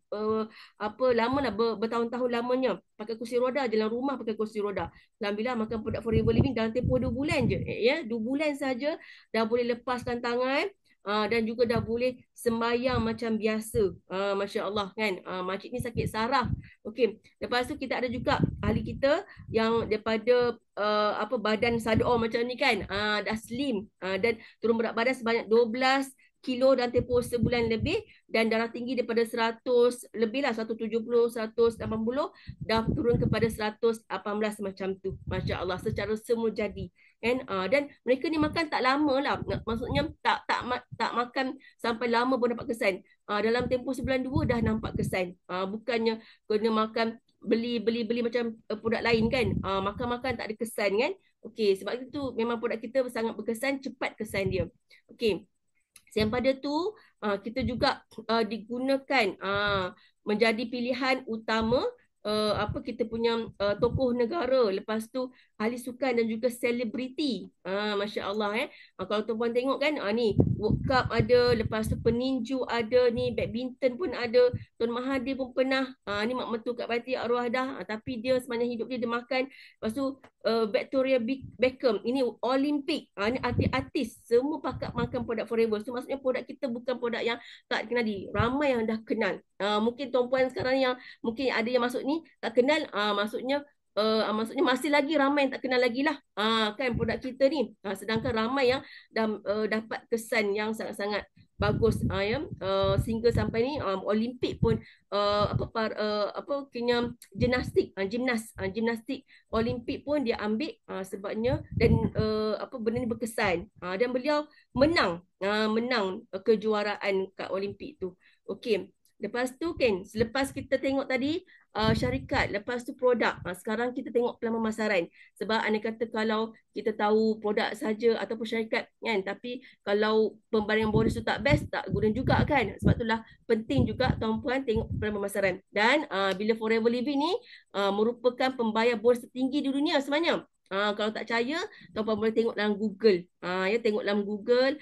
lama lah, bertahun-tahun lamanya pakai kursi roda, jalan rumah pakai kursi roda. Alhamdulillah makan produk Forever Living dalam tempoh 2 bulan je, 2 bulan saja dah boleh lepaskan tangan. Dan juga dah boleh sembahyang macam biasa. Masya Allah kan. Makcik ni sakit saraf. Okey. Lepas tu kita ada juga ahli kita yang daripada badan sador macam ni kan. Dah slim. Dan turun berat badan sebanyak 12 kilo dan tempoh sebulan lebih, dan darah tinggi daripada 100 lebih lah, 170, 180 dah turun kepada 118 macam tu. Masya Allah, secara semula jadi kan. Dan mereka ni makan tak lama lah, maksudnya tak makan sampai lama pun nampak kesan. Dalam tempoh sebulan 2 dah nampak kesan. Bukannya kena makan beli macam produk lain kan. Makan-makan tak ada kesan kan. Okey, sebab itu memang produk kita sangat berkesan, cepat kesan dia. Okey. Yang pada tu kita juga digunakan menjadi pilihan utama kita punya tokoh negara, lepas tu ahli sukan dan juga selebriti. Masya Allah kalau tuan-puan tengok kan, ni World Cup ada, lepas tu peninju ada, ni badminton pun ada, Tuan Mahathir pun pernah, ni mak mentua Kak Bati arwah dah, tapi dia sepanjang hidup dia makan. Lepas tu Victoria Beckham, ini Olimpik, ni artis-artis semua pakat makan produk Forever. So maksudnya produk kita bukan produk yang tak dikenali. Ramai yang dah kenal. Mungkin tuan-puan sekarang yang mungkin ada yang masuk ni tak kenal, maksudnya masih lagi ramai yang tak kenal lagi lah, kan produk kita ni. Sedangkan ramai yang dah dapat kesan yang sangat-sangat bagus, ya, sehingga sampai ni Olimpik pun kena gimnastik Olimpik pun dia ambil, sebabnya dan benda ni berkesan, dan beliau menang kejuaraan kat Olimpik tu. Okey. Lepas tu kan, selepas kita tengok tadi syarikat, lepas tu produk. Sekarang kita tengok pelan pemasaran. Sebab anda kata kalau kita tahu produk saja ataupun syarikat kan, tapi kalau pemberian bonus tu tak best, tak guna juga kan. Sebab itulah penting juga tuan-puan tengok pelan pemasaran. Dan bila Forever Living ni merupakan pembayar bonus tertinggi di dunia sebenarnya. Kalau tak percaya, tuan-puan boleh tengok dalam Google. Ya, tengok dalam Google,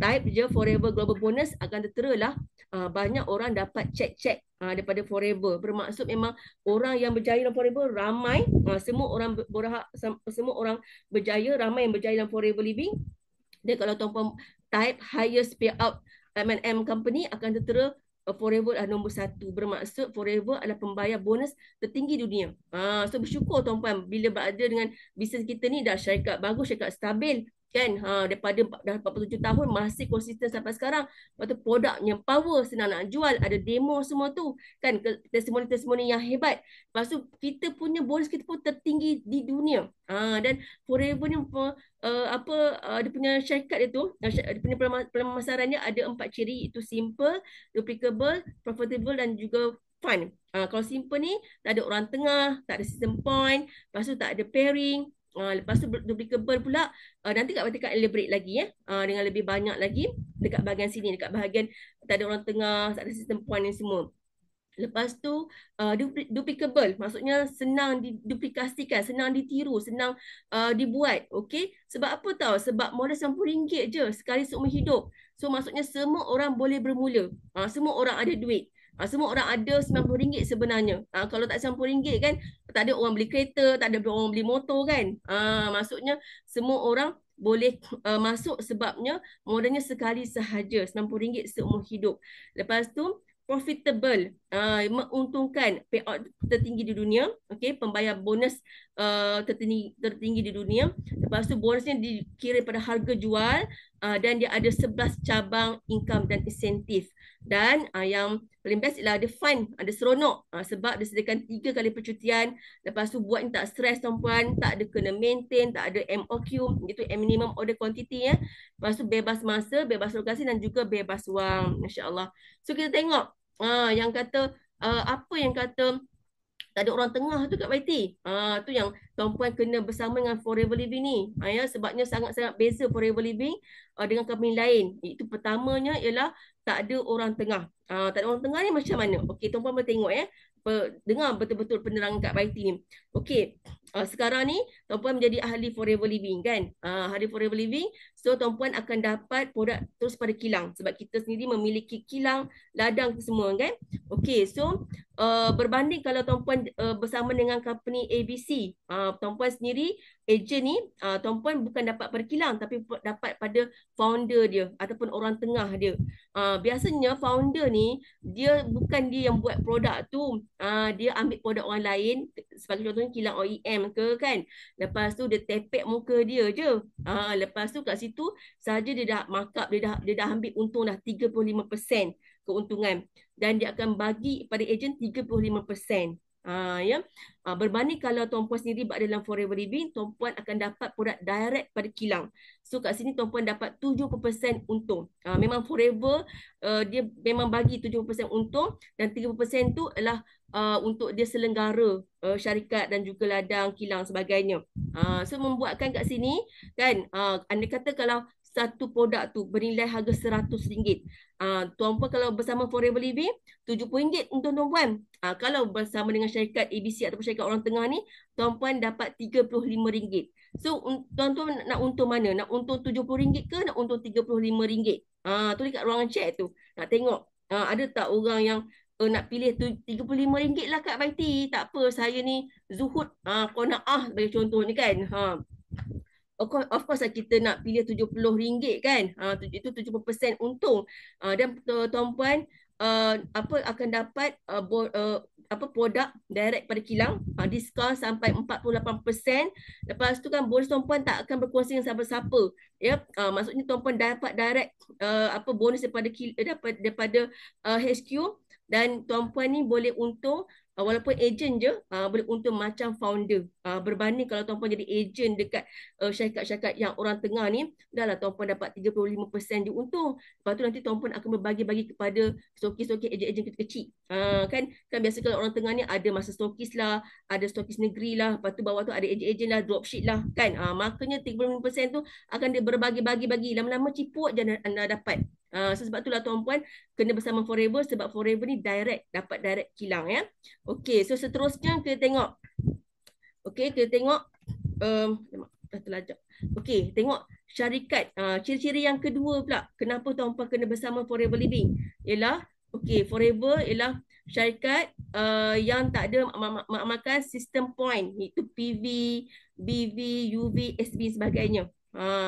type je Forever Global Bonus, akan terteralah banyak orang dapat cek daripada Forever. Bermaksud memang orang yang berjaya dalam Forever ramai, semua orang semua orang berjaya, ramai yang berjaya dalam Forever Living. Dan kalau tuan-puan type highest payout M&M company, akan tertera Forever adalah nombor 1. Bermaksud Forever adalah pembayar bonus tertinggi dunia. So bersyukur tuan-puan bila berada dengan bisnes kita ni dah syarikat bagus, syarikat stabil kan, daripada dah 47 tahun masih konsisten sampai sekarang. Lepas tu produknya power, senang nak jual, ada demo semua tu kan, testimoni-testimoni yang hebat. Lepas tu kita punya bonus kita pun tertinggi di dunia. Dan Forever ni dia punya syarikat dia tu, dia punya pemasarannya ada 4 ciri, itu simple, duplicable, profitable dan juga fun. Kalau simple ni tak ada orang tengah, tak ada system point, lepas tu tak ada pairing. Lepas tu duplicable pula, nanti Kak Wati akan elaborate lagi dengan lebih banyak lagi dekat bahagian sini, dekat bahagian tak ada orang tengah, tak ada system point ni semua. Lepas tu duplicable, maksudnya senang diduplikasikan, senang ditiru, senang dibuat. Okey, sebab apa tahu? Sebab modal RM90 je sekali seumur hidup. So maksudnya semua orang boleh bermula. Semua orang ada duit. Semua orang ada RM90 sebenarnya. Kalau tak RM90 kan, tak ada orang beli kereta, tak ada orang beli motor kan. Maksudnya semua orang boleh masuk sebabnya modalnya sekali sahaja, RM90 seumur hidup. Lepas tu profitable, menguntungkan, payout tertinggi di dunia, okey, pembayar bonus tertinggi di dunia. Lepas tu bonusnya dikira pada harga jual, dan dia ada 11 cabang income dan insentif. Dan yang paling best ialah ada fun, ada seronok, sebab disediakan 3 kali percutian. Lepas tu buat ni tak stres tuan-puan, tak ada kena maintain, tak ada MOQ, itu minimum order quantity ya. Lepas tu bebas masa, bebas lokasi dan juga bebas wang, masya-Allah. So kita tengok yang kata apa yang kata tak ada orang tengah tu kat YT. Tu yang tuan-puan kena bersama dengan Forever Living ni. Ya, sebabnya sangat-sangat beza Forever Living dengan company lain. Itu pertamanya ialah tak ada orang tengah. Tak ada orang tengah ni macam mana? Okey, tuan-puan boleh tengok ya. Dengar betul-betul penerangan kat YT ni. Okey, sekarang ni tuan-puan menjadi ahli Forever Living kan? Ahli Forever Living. So tuan-puan akan dapat produk terus pada kilang. Sebab kita sendiri memiliki kilang, ladang semua kan? Okey, so berbanding kalau tuan-puan bersama dengan company ABC, tuan-puan sendiri ejen ni, tuan-puan bukan dapat pada kilang tapi dapat pada founder dia ataupun orang tengah dia. Biasanya founder ni dia bukan dia yang buat produk tu, dia ambil produk orang lain, sebagai contohnya kilang OEM ke kan. Lepas tu dia tepek muka dia je. Lepas tu kat situ saja dia dah markup, dia dah ambil untung dah 35% keuntungan, dan dia akan bagi pada ejen 35%. Ya. Berbanding kalau tuan-puan sendiri berada dalam Forever Living, tuan-puan akan dapat produk direct pada kilang. So kat sini tuan-puan dapat 70% untung. Memang Forever dia memang bagi 70% untung, dan 30% tu adalah untuk dia selenggara syarikat dan juga ladang, kilang sebagainya. So membuatkan kat sini kan, anda kata kalau satu produk tu bernilai harga RM100. Tuan-puan kalau bersama Forever Living RM70 untuk tuan-puan. Kalau bersama dengan syarikat ABC ataupun syarikat orang tengah ni, tuan-puan dapat RM35. So tuan-tuan nak untung mana? Nak untung RM70 ke nak untung RM35? Tu dekat ruangan chat tu. Nak tengok ada tak orang yang nak pilih tu RM35 lah Kak Baiti. Tak apa, saya ni zuhud, qanaah bagi contoh ni kan. Of course lah kita nak pilih RM70 kan. Itu 70% untung. Dan tuan-puan apa akan dapat produk direct pada kilang, diskaun sampai 48%. Lepas tu kan bonus tuan-puan tak akan berkongsi dengan siapa-siapa. Ya, maksudnya tuan-puan dapat direct bonus daripada HQ, dan tuan-puan ni boleh untung walaupun ejen je, boleh untung macam founder. Berbanding kalau tuan-puan jadi ejen dekat syarikat-syarikat yang orang tengah ni, dah lah tuan-puan dapat 35% dia untung. Lepas tu nanti tuan-puan akan berbagi-bagi kepada stokis-stokis, ejen-ejen kecil-kecil. Kan biasa kalau orang tengah ni ada masa stokis lah, ada stokis negeri lah, lepas tu bawah tu ada ejen-ejen lah, dropship lah kan. Makanya 35% tu akan dia berbagi-bagi. Lama-lama ciput je anda dapat. Sebab itulah tuan-puan kena bersama Forever, sebab Forever ni dapat direct kilang ya. Okey, so seterusnya kita tengok. Okey, kita tengok dah terlajak. Okey, tengok syarikat. Ciri-ciri yang kedua pula, kenapa tuan-puan kena bersama Forever Living? Ialah Forever ialah syarikat yang tak ada mengamalkan sistem point, iaitu PV, BV, UV, SB sebagainya.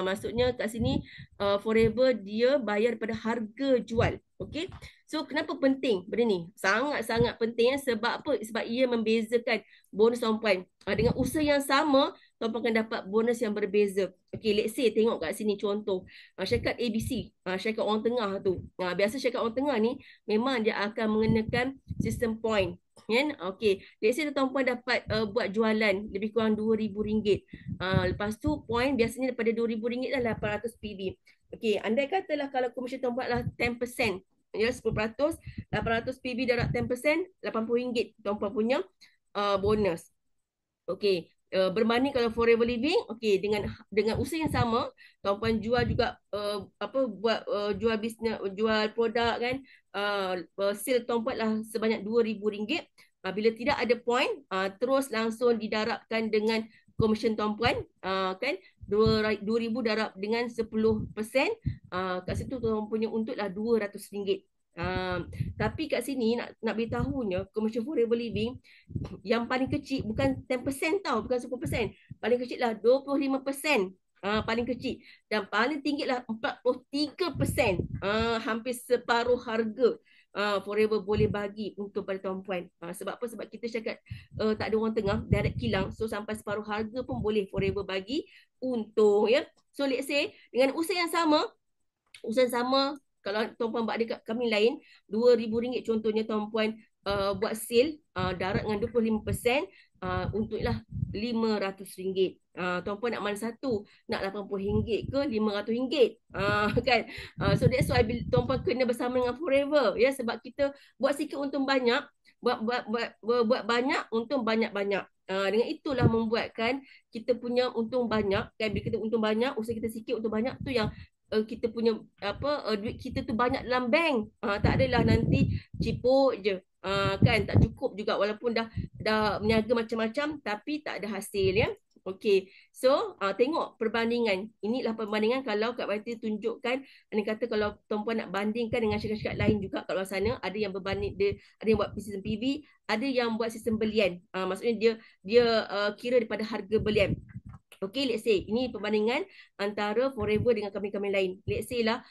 Maksudnya kat sini Forever dia bayar pada harga jual. Okey. So kenapa penting benda ni? Sangat-sangat penting sebab apa? Sebab ia membezakan bonus tuan-puan. Dengan usaha yang sama, tuan-puan akan dapat bonus yang berbeza. Okey, let's say tengok kat sini contoh. Syarikat ABC, syarikat orang tengah tu. Biasa syarikat orang tengah ni memang dia akan mengenakan sistem point. Kan? Okey, let's say tuan-puan dapat buat jualan lebih kurang RM2,000. Lepas tu point biasanya daripada RM2,000 dah 800 PB. Okey, andai katalah kalau komisen tuan-puan lah 10%, ya 10%, 800 PB darab 10%, RM80 tuan-puan punya bonus. Okey, berbanding kalau Forever Living, okey, dengan usaha yang sama, tuan-puan jual juga jual bisnes, jual produk kan, sale tuan-puan lah sebanyak RM2,000. Bila tidak ada point, terus langsung didarabkan dengan komisen tuan-puan, kan, RM2,000 darab dengan 10%, kat situ tuan punya untuklah RM200. Tapi kat sini nak beritahunya commercial Forever Living yang paling kecil bukan 10% tau, bukan 10%. Paling kecil lah 25%. Paling kecil. Dan paling tinggi lah 43%. Hampir separuh harga Forever boleh bagi untuk pada tuan-puan. Sebab apa? Sebab kita cakap tak ada orang tengah, direct kilang. So sampai separuh harga pun boleh Forever bagi untung ya. So let's say dengan usaha yang sama, kalau tuan-puan buat dekat kami lain, RM2,000 contohnya tuan-puan buat sale, darat dengan 25%, untuklah RM500. Tuan-puan nak mana satu? Nak RM80 ke RM500? Kan? So that's why tuan-puan kena bersama dengan Forever ya, sebab kita buat sikit untung banyak, buat banyak untung banyak-banyak. Dengan itulah membuatkan kita punya untung banyak kan. Bila kita untung banyak, usaha kita sikit untung banyak, tu yang kita punya duit kita tu banyak dalam bank. Tak adalah nanti ciput je. Kan tak cukup juga walaupun dah berniaga macam-macam tapi tak ada hasil ya. Okey. So tengok perbandingan. Inilah perbandingan kalau Kak Baiti tunjukkan, ini kata kalau tuan-puan nak bandingkan dengan syarikat-syarikat lain juga kat luar sana, ada yang berbanding, ada yang buat sistem PV, ada yang buat sistem belian. Maksudnya dia kira daripada harga belian. Okay, let's say ini perbandingan antara Forever dengan company-company lain. Let's say lah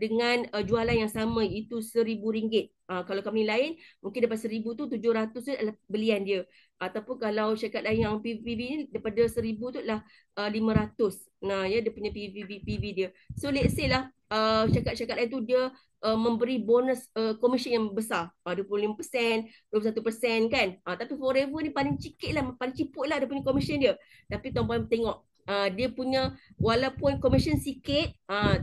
dengan jualan yang sama itu RM1,000. Kalau company lain mungkin daripada RM1,000 tu RM700 tu adalah belian dia. Ataupun kalau syarikat lain yang PV ni daripada RM1,000 tu adalah RM500. Nah ya, dia punya PV dia. So let's say lah syarikat-syarikat lain tu dia memberi bonus komisen yang besar, 25%, 21% kan. Tapi Forever ni paling sikit lah, paling ciput lah dia punya komisen dia. Tapi tuan-puan tengok dia punya walaupun komisen sikit,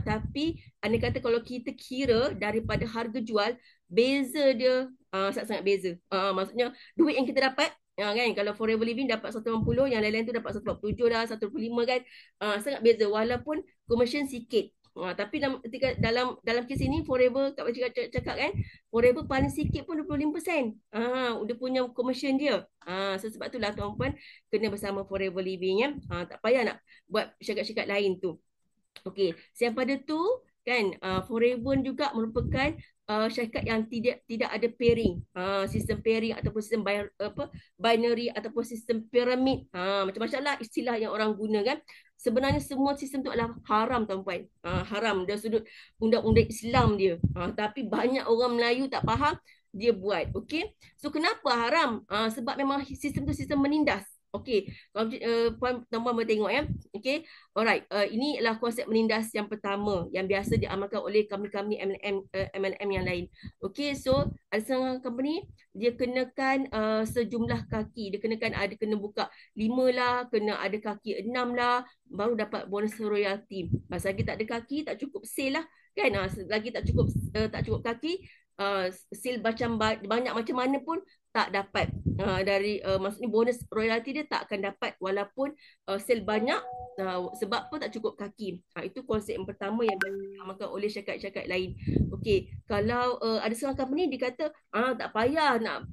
tapi anda kata kalau kita kira daripada harga jual, beza dia sangat-sangat beza. Maksudnya duit yang kita dapat, kan, kalau Forever Living dapat 180, yang lain-lain tu dapat 147 dah, 125 kan. Sangat beza walaupun komisen sikit. Tapi dalam kes ini Forever, Kak Baca cakap kan, Forever paling sikit pun 25%. Dia punya commission dia. So sebab itulah tuan-puan kena bersama Forever Living ya. Tak payah nak buat syarikat-syarikat lain tu. Okey, siapa pada tu kan, Forever juga merupakan syarikat yang tidak ada pairing, sistem pairing ataupun sistem binary ataupun sistem piramid, macam-macam lah istilah yang orang guna kan. Sebenarnya semua sistem tu adalah haram tuan-puan. Haram dari sudut undang-undang Islam dia. Tapi banyak orang Melayu tak faham, dia buat. Okey. So kenapa haram? Sebab memang sistem tu sistem menindas. Okey, kalau tuan-puan boleh tengok ya. Okey. Alright, ini adalah konsep menindas yang pertama yang biasa diamalkan oleh company-company MLM yang lain. Okey, so ada setengah company dia kenakan sejumlah kaki. Dia kenakan ada kena buka 5 lah, kena ada kaki 6 lah, baru dapat bonus royalty. Pasal lagi tak ada kaki, tak cukup sale lah kan. Lagi tak cukup kaki, sale macam banyak macam mana pun tak dapat. Maksudnya bonus royalty dia tak akan dapat walaupun sale banyak, sebab apa tak cukup kaki. Itu konsep yang pertama yang diamalkan oleh syarikat-syarikat lain. Okey, kalau ada seorang company dia kata tak payah nak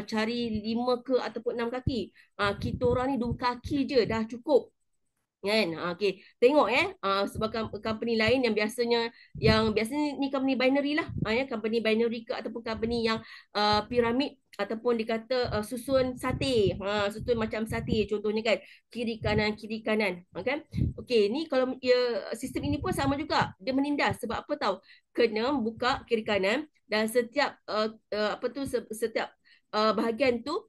cari 5 ke ataupun 6 kaki. Kita orang ni 2 kaki je dah cukup. Kan? Okey, tengok sebab company lain yang biasanya ni company binary lah, company binary ke ataupun company yang piramid ataupun dikata susun sate, susun macam sate contohnya kan, kiri kanan kan. Okey, ni kalau sistem ini pun sama juga, dia menindas. Sebab apa tahu? Kena buka kiri kanan dan setiap setiap bahagian tu,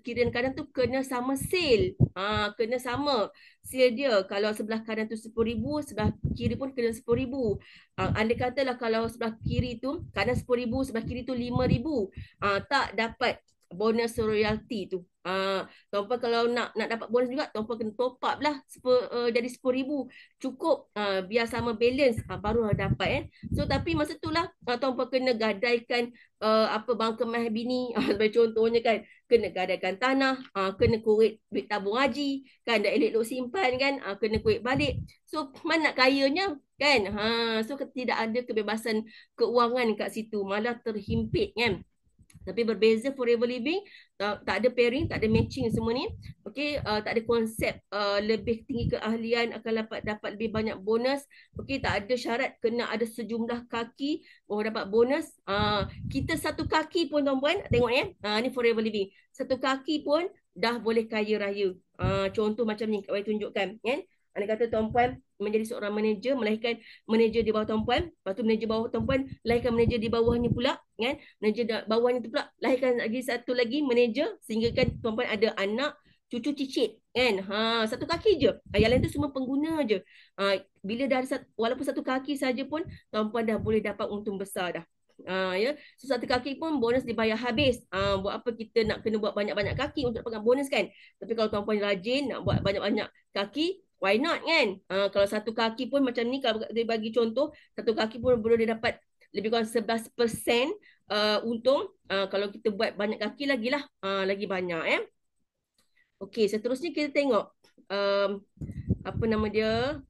kiri kanan tu kena sama sale. Kena sama sale dia. Kalau sebelah kanan tu 10,000, sebelah kiri pun kena 10,000. Andai katalah kalau sebelah kiri tu, kanan 10,000, sebelah kiri tu 5,000, tak dapat bonus royalty tu. Tuan-puan kalau nak dapat bonus juga, tuan-puan kena top up lah jadi 10,000. Cukup biar sama balance, baru dapat. So tapi masa tu lah tuan-puan kena gadaikan bangka mahal bini, sebagai contohnya kan, kena gadaikan tanah, kena korek duit tabung haji kan, dah elok-elok simpan kan, kena korek balik. So mana nak kayanya kan. So tidak ada kebebasan keuangan kat situ, malah terhimpit kan. Tapi berbeza Forever Living, tak ada pairing, tak ada matching semua ni. Okey, tak ada konsep lebih tinggi keahlian akan dapat lebih banyak bonus. Okey, tak ada syarat kena ada sejumlah kaki baru dapat bonus. Kita satu kaki pun tuan-puan, tengok ni Forever Living. Satu kaki pun dah boleh kaya raya. Contoh macam ni, Kak Wai tunjukkan kan. Anda kata tuan-puan menjadi seorang manager, melahirkan manager di bawah tuan-puan, lepas tu manager bawah tuan-puan lahirkan manager di bawahnya pula kan, manager bawahnya tu pula lahirkan lagi satu lagi manager, sehingga kan tuan-puan ada anak, cucu, cicit kan. Satu kaki je. Yang lain tu semua pengguna je. Bila dah ada walaupun satu kaki saja pun tuan-puan dah boleh dapat untung besar dah. Ya, so satu kaki pun bonus dibayar habis. Buat apa kita nak kena buat banyak-banyak kaki untuk dapatkan bonus kan? Tapi kalau tuan-puan rajin nak buat banyak-banyak kaki, why not kan? Kalau satu kaki pun macam ni, kalau dia bagi contoh, satu kaki pun boleh dapat lebih kurang 11% untung. Kalau kita buat banyak kaki lagi lah, lagi banyak. Okey, seterusnya kita tengok apa nama dia,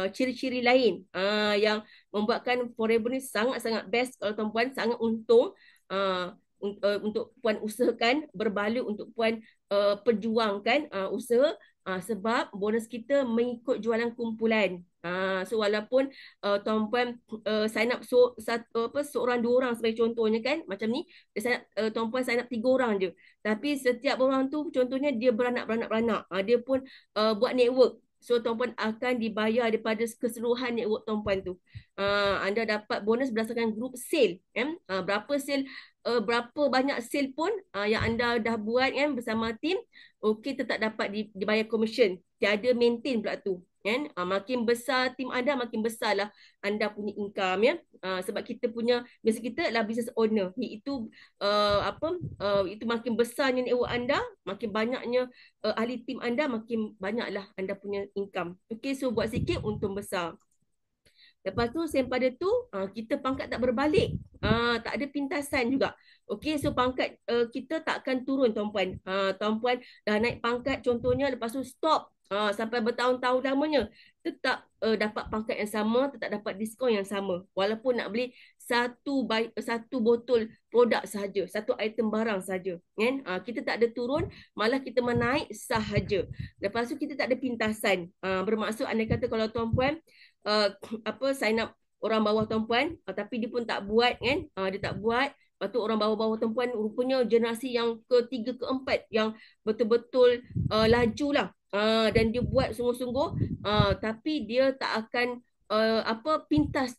ciri-ciri lain yang membuatkan Forever ni sangat-sangat best kalau tuan-puan, sangat untung untuk puan usahakan, berbaloi untuk puan perjuangkan usaha, sebab bonus kita mengikut jualan kumpulan. So walaupun tuan-puan sign up seorang dua orang sebagai contohnya kan, macam ni tuan-puan sign up 3 orang je, tapi setiap orang tu contohnya dia beranak, dia pun buat network. So tuan-puan akan dibayar daripada keseluruhan network tuan-puan tu. Anda dapat bonus berdasarkan group sale berapa sale, berapa banyak sale pun yang anda dah buat kan bersama tim, okey, tetap dapat dibayar commission. Tiada maintain pula tu kan. Makin besar tim anda, makin besarlah anda punya income sebab kita punya, biasa kita adalah business owner, iaitu itu makin besarnya network anda, makin banyaknya ahli tim anda, makin banyaklah anda punya income. Okey, so buat sikit untung besar. Lepas tu pada tu kita pangkat tak berbalik, tak ada pintasan juga. Okey, so pangkat kita tak akan turun tuan-puan. Tuan-puan dah naik pangkat contohnya, lepas tu stop sampai bertahun-tahun lamanya, tetap dapat pangkat yang sama, tetap dapat diskaun yang sama, walaupun nak beli satu botol produk sahaja, satu item barang sahaja kan. Kita tak ada turun, malah kita menaik sahaja. Lepas tu kita tak ada pintasan. Bermaksud anda kata kalau tuan-puan sign up orang bawah Tuan Puan, tapi dia pun tak buat kan. Dia tak buat. Lepas tu orang bawah-bawah Tuan Puan rupanya generasi yang ketiga, keempat yang betul-betul laju lah. Dan dia buat sungguh-sungguh, tapi dia tak akan pintas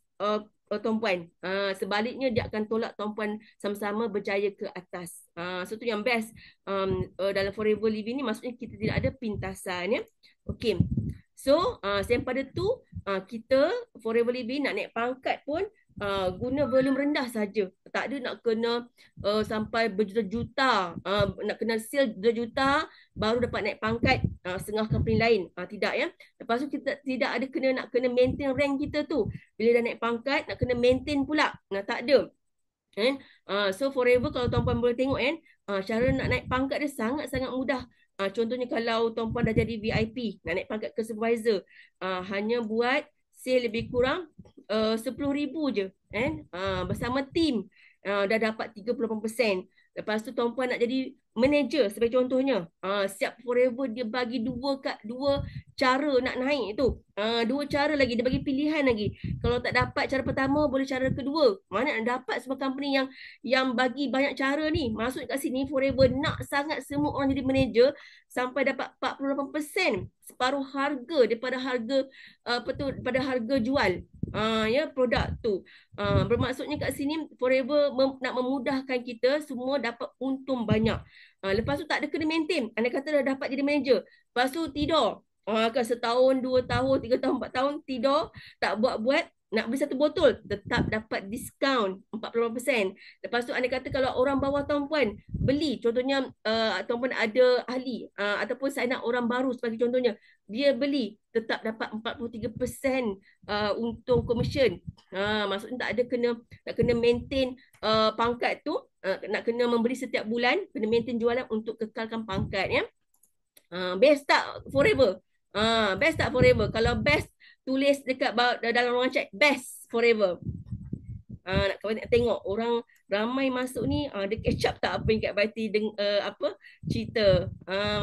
Tuan Puan. Sebaliknya dia akan tolak Tuan Puan sama-sama berjaya ke atas. So tu yang best dalam Forever Living ni, maksudnya kita tidak ada pintasan ya. Okey. So selain tu kita Forever Living nak naik pangkat pun guna volume rendah saja. Tak ada nak kena sampai berjuta-juta, nak kena sale berjuta baru dapat naik pangkat setengah company lain. Tidak ya. Lepas tu kita tidak ada nak kena maintain rank kita tu. Bila dah naik pangkat nak kena maintain pula. Tak ada. Kan? So Forever kalau Tuan Puan boleh tengok kan, cara nak naik pangkat dia sangat-sangat mudah. Contohnya kalau Tuan Puan dah jadi VIP, nak naik pangkat ke supervisor, hanya buat sale lebih kurang 10,000 je kan, bersama tim dah dapat 38%. Lepas tu Tuan Puan nak jadi manager sebagai contohnya, siap Forever dia bagi dua cara nak naik tu. Dua cara lagi, dia bagi pilihan lagi. Kalau tak dapat cara pertama, boleh cara kedua. Mana nak dapat sebuah company yang bagi banyak cara ni. Maksud kat sini Forever nak sangat semua orang jadi manager sampai dapat 48%, separuh harga daripada harga pada harga jual ya produk tu. Bermaksudnya kat sini Forever nak memudahkan kita semua dapat untung banyak. Lepas tu tak ada kena maintain. Anda kata dah dapat jadi manager, lepas tu tidur. Akan setahun, 2 tahun, 3 tahun, 4 tahun tidur, tak buat-buat, nak beli satu botol, tetap dapat diskaun 48%. Lepas tu anda kata kalau orang bawah Tuan Puan beli, contohnya Tuan Puan ada ahli ataupun sign up orang baru sebagai contohnya, dia beli, tetap dapat 43% untung komisen. Maksudnya tak ada nak kena maintain pangkat tu, nak kena memberi setiap bulan, kena maintain jualan untuk kekalkan pangkat ya. Best tak Forever? Best tak Forever? Kalau best, tulis dekat dalam ruangan chat best Forever. Nak tengok orang ramai masuk ni, dia catch up tak apa yang Kak Baiti cerita.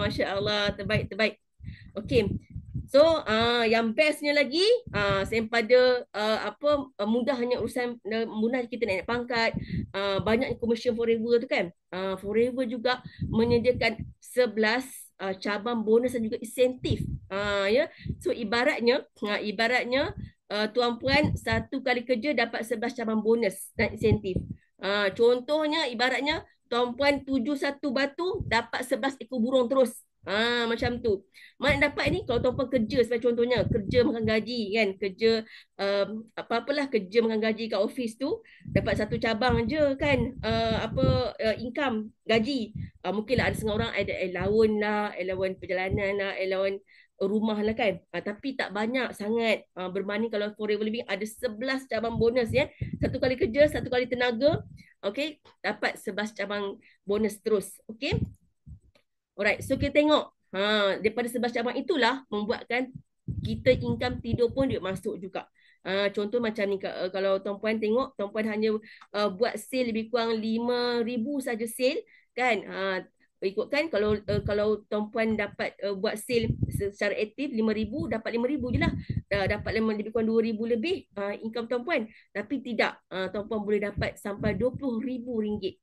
Masya Allah, terbaik. Okey. So yang bestnya lagi, selain pada mudahnya urusan, mudah kita naik pangkat, banyak commercial Forever tu kan. Forever juga menyediakan 11 cabang bonus dan juga insentif. Ya. So ibaratnya Tuan Puan satu kali kerja dapat 11 cabang bonus dan insentif. Contohnya ibaratnya Tuan Puan tuju satu batu, dapat 11 ekor burung terus. Macam tu. Mana dapat ni kalau Tuan Puan kerja sebagai contohnya, kerja makan gaji kan, kerja apa-apalah, kerja makan gaji kat office tu, dapat satu cabang je kan, income gaji. Mungkinlah ada setengah orang ada allowance perjalanan lah, allowance rumah lah kan. Tapi tak banyak sangat berbanding kalau Forever Living ada 11 cabang bonus ya. Satu kali kerja, satu kali tenaga, okey, dapat 11 cabang bonus terus. Okey. Alright, so kita tengok daripada 11 cabang itulah membuatkan kita income tidur pun dia masuk juga. Contoh macam ni, kalau Tuan Puan tengok, Tuan Puan hanya buat sale lebih kurang 5,000 saja sale kan. Ikutkan kalau Tuan Puan dapat buat sale secara aktif 5,000, dapat 5,000 je lah. Dapat lebih kurang 2,000 lebih income Tuan Puan. Tapi tidak, Tuan Puan boleh dapat sampai RM20,000.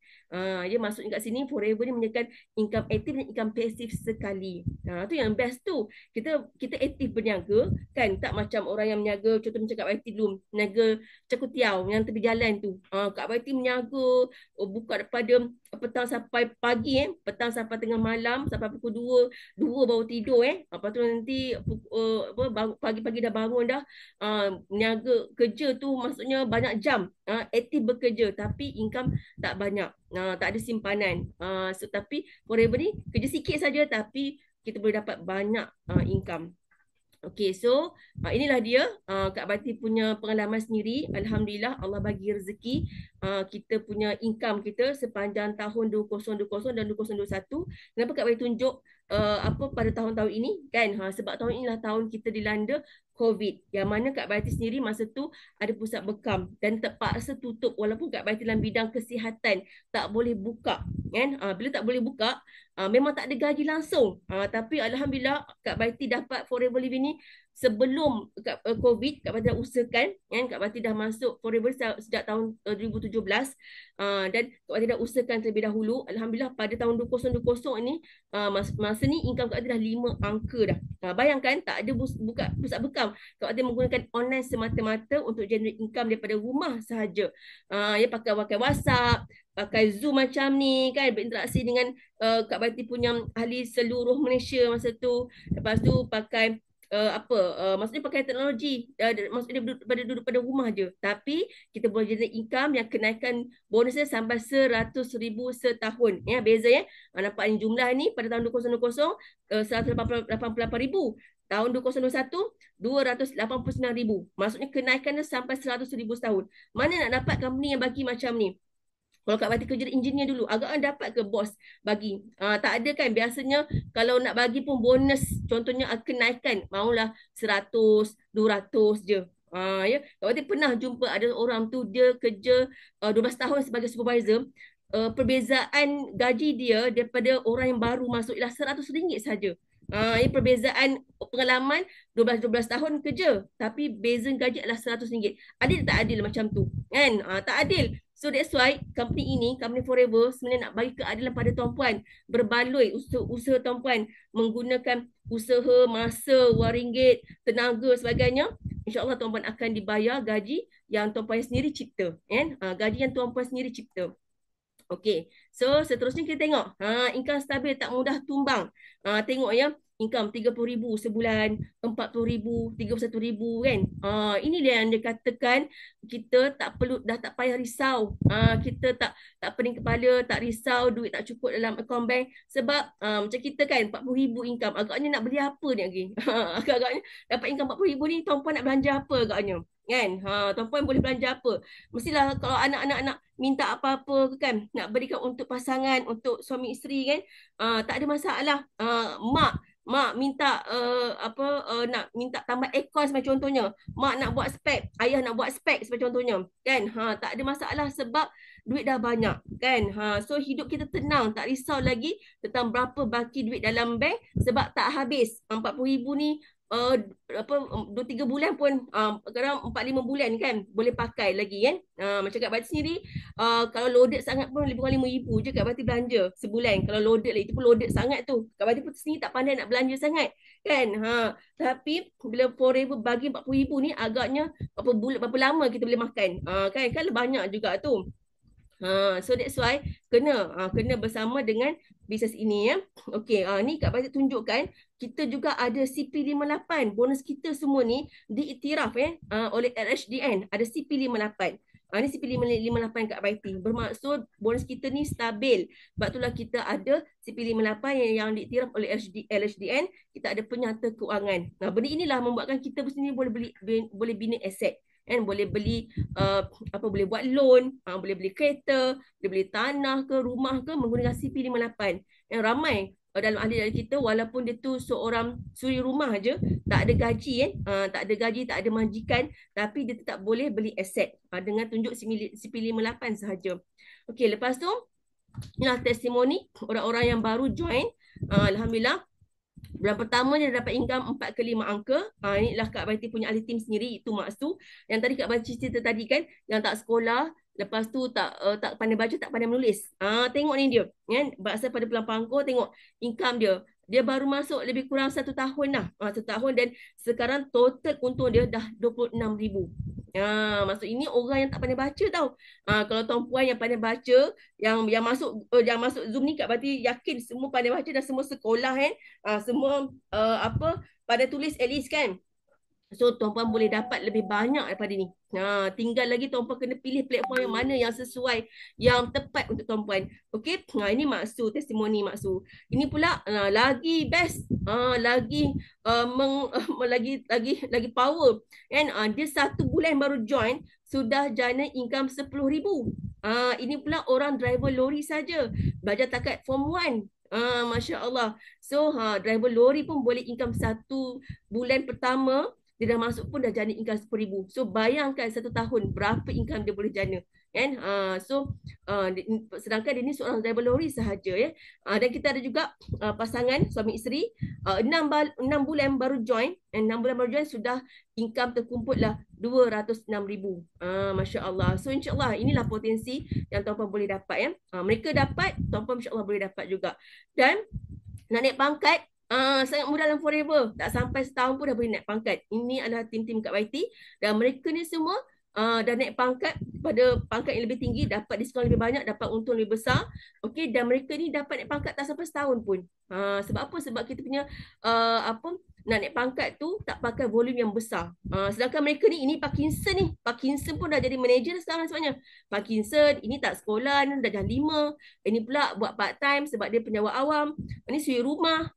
Ya, maksudnya kat sini Forever ni menyediakan income aktif dan income pasif sekali. Tu yang best tu. Kita aktif berniaga kan, tak macam orang yang menyaga, contoh macam Kak Baiti dulu, menyaga cakutiau yang tepi jalan tu. Kak Baiti menyaga buka daripada petang sampai pagi petang sampai tengah malam, sampai pukul 2 baru tidur lepas tu nanti pagi-pagi dah bangun dah, menyaga kerja tu maksudnya banyak jam aktif bekerja tapi income tak banyak. Tak ada simpanan. Tapi Forever ni kerja sikit saja tapi kita boleh dapat banyak income. Okey, so inilah dia Kak Baiti punya pengalaman sendiri. Alhamdulillah Allah bagi rezeki kita punya income kita sepanjang tahun 2020 dan 2021. Kenapa Kak Baiti tunjuk pada tahun-tahun ini kan? Sebab tahun inilah tahun kita dilanda COVID, yang mana Kak Baiti sendiri masa tu ada pusat bekam dan terpaksa tutup walaupun Kak Baiti dalam bidang kesihatan tak boleh buka kan. Bila tak boleh buka, memang tak ada gaji langsung, tapi Alhamdulillah Kak Baiti dapat Forever Living ni sebelum COVID, Kak Bati dah usahakan, kan? Kak Bati dah masuk Forever sejak tahun 2017, dan Kak Bati dah usahakan terlebih dahulu. Alhamdulillah pada tahun 2020 ini, masa ni income Kak Bati dah 5 angka dah. Bayangkan tak ada buka pusat bekam. Kak Bati menggunakan online semata-mata untuk generate income daripada rumah sahaja. Ya, pakai WhatsApp, pakai Zoom macam ni kan, berinteraksi dengan Kak Bati punya ahli seluruh Malaysia masa tu. Lepas tu pakai maksudnya pakai teknologi, maksudnya duduk pada rumah je, tapi kita boleh generate income yang kenaikan bonusnya sampai 100,000 setahun ya. Beza ya, nampak ni jumlah ni pada tahun 2020 188,000, tahun 2021 289,000, maksudnya kenaikannya sampai 100,000 setahun. Mana nak dapat company yang bagi macam ni? Kalau Kak Bati kerja engineer dulu, agak dapat ke bos bagi? Tak ada kan. Biasanya kalau nak bagi pun bonus, contohnya kenaikan, maulah 100, 200 je. Ya, Kak Bati pernah jumpa ada orang tu, dia kerja 12 tahun sebagai supervisor. Perbezaan gaji dia daripada orang yang baru masuk ialah RM100 saja. Ini perbezaan pengalaman 12 tahun kerja, tapi beza gaji adalah RM100. Adil tak adil macam tu? Kan? Tak adil. So that's why company ini, Company Forever, sebenarnya nak bagi keadilan pada tuan-puan. Berbaloi usaha tuan-puan, menggunakan usaha, masa, wang ringgit, tenaga sebagainya. InsyaAllah tuan-puan akan dibayar gaji yang tuan-puan sendiri cipta. Gaji yang tuan-puan sendiri cipta. Okey, so seterusnya kita tengok income stabil tak mudah tumbang. Tengok ya, income 30,000 sebulan, 40,000, 31,000 kan. Ini dia yang dia katakan kita tak perlu, dah tak payah risau. Kita tak pening kepala, tak risau duit tak cukup dalam account bank, sebab macam kita kan 40,000 income, agaknya nak beli apa ni lagi? Agaknya dapat income 40,000 ni, tuan-puan nak belanja apa agaknya? Kan? Tuan-puan boleh belanja apa? Mestilah kalau anak-anak nak minta apa-apa kan, nak berikan untuk pasangan, untuk suami isteri kan, tak ada masalah. Mak minta nak minta tambah aircon sebagai contohnya, mak nak buat spek, ayah nak buat spek sebagai contohnya kan, tak ada masalah sebab duit dah banyak kan. So hidup kita tenang, tak risau lagi tentang berapa baki duit dalam bank, sebab tak habis. 40,000 ni 2-3 bulan pun, kadang 4-5 bulan kan boleh pakai lagi kan. Macam Kak Bati sendiri, kalau loaded sangat pun lebih kurang 5,000 je Kak Bati belanja sebulan. Kalau loaded lagi, itu pun loaded sangat tu. Kak Bati pun sendiri tak pandai nak belanja sangat kan. Tapi bila Forever bagi 40,000 ni, agaknya berapa lama kita boleh makan, kan banyak juga tu. So that's why kena bersama dengan bisnes ini ya. Okey, ni Kak Bati tunjukkan kita juga ada CP58. Bonus kita semua ni diiktiraf oleh LHDN. Ada CP58. Ni CP58 Kak Bati. Bermaksud bonus kita ni stabil. Sebab itulah kita ada CP58 yang diiktiraf oleh LHDN. Kita ada penyata keuangan. Benda inilah membuatkan kita sendiri boleh bina aset. Boleh beli boleh buat loan, boleh beli kereta, boleh beli tanah ke rumah ke menggunakan CP58. Yang ramai dalam ahli-ahli kita, walaupun dia tu seorang suri rumah aja, tak ada gaji tak ada gaji, tak ada majikan, tapi dia tetap boleh beli aset dengan tunjuk CP58 sahaja. Okey, lepas tu inilah testimoni orang-orang yang baru join. Alhamdulillah, bulan pertama dia dapat income 4 ke 5 angka. Inilah Kak Bati punya ahli tim sendiri, itu Maksu. Yang tadi Kak Bati cerita tadi kan, yang tak sekolah, lepas tu tak pandai baca, tak pandai menulis. Tengok ni dia, kan? Berasal pada Pulang Pangkor, tengok income dia. Dia baru masuk lebih kurang 1 tahun dah. 1 tahun, dan sekarang total untung dia dah 26,000. Maksud ini orang yang tak pandai baca tau. Kalau tuan-puan yang pandai baca, yang masuk Zoom ni, Kak Bati yakin semua pandai baca dan semua sekolah kan. Semua pada tulis at least kan. So tuan-puan boleh dapat lebih banyak daripada ni. Tinggal lagi tuan-puan kena pilih platform yang mana yang sesuai, yang tepat untuk tuan-puan. Okey, ini Maksu, testimoni Maksu. Ini pula lagi best, lagi lagi power kan. Dia 1 bulan baru join, sudah jana income 10,000. Ini pula orang driver lori saja, belajar takat form 1. Masya Allah. So driver lori pun boleh income 1 bulan pertama dia dah masuk pun dah jana income 10,000. So bayangkan 1 tahun berapa income dia boleh jana kan. Sedangkan dia ni seorang driver lori sahaja ya. Dan kita ada juga pasangan suami isteri 6 bulan baru join, 6 bulan baru join sudah income terkumpul lah 206,000. Masya Allah. So insya Allah inilah potensi yang tuan-puan boleh dapat ya. Mereka dapat, tuan-puan insya Allah boleh dapat juga. Dan nak naik pangkat sangat mudah dalam Forever. Tak sampai setahun pun dah boleh naik pangkat. Ini adalah tim-tim Kak YT dan mereka ni semua dah naik pangkat pada pangkat yang lebih tinggi, dapat diskaun lebih banyak, dapat untung lebih besar. Okey, dan mereka ni dapat naik pangkat tak sampai setahun pun. Sebab apa? Sebab kita punya nak naik pangkat tu tak pakai volume yang besar. Sedangkan mereka ni, ini Parkinson ni. Parkinson pun dah jadi manager sekarang sebabnya. Parkinson, ini tak sekolah, dah jam 5. Ini pula buat part time sebab dia penjawat awam. Ini suri rumah.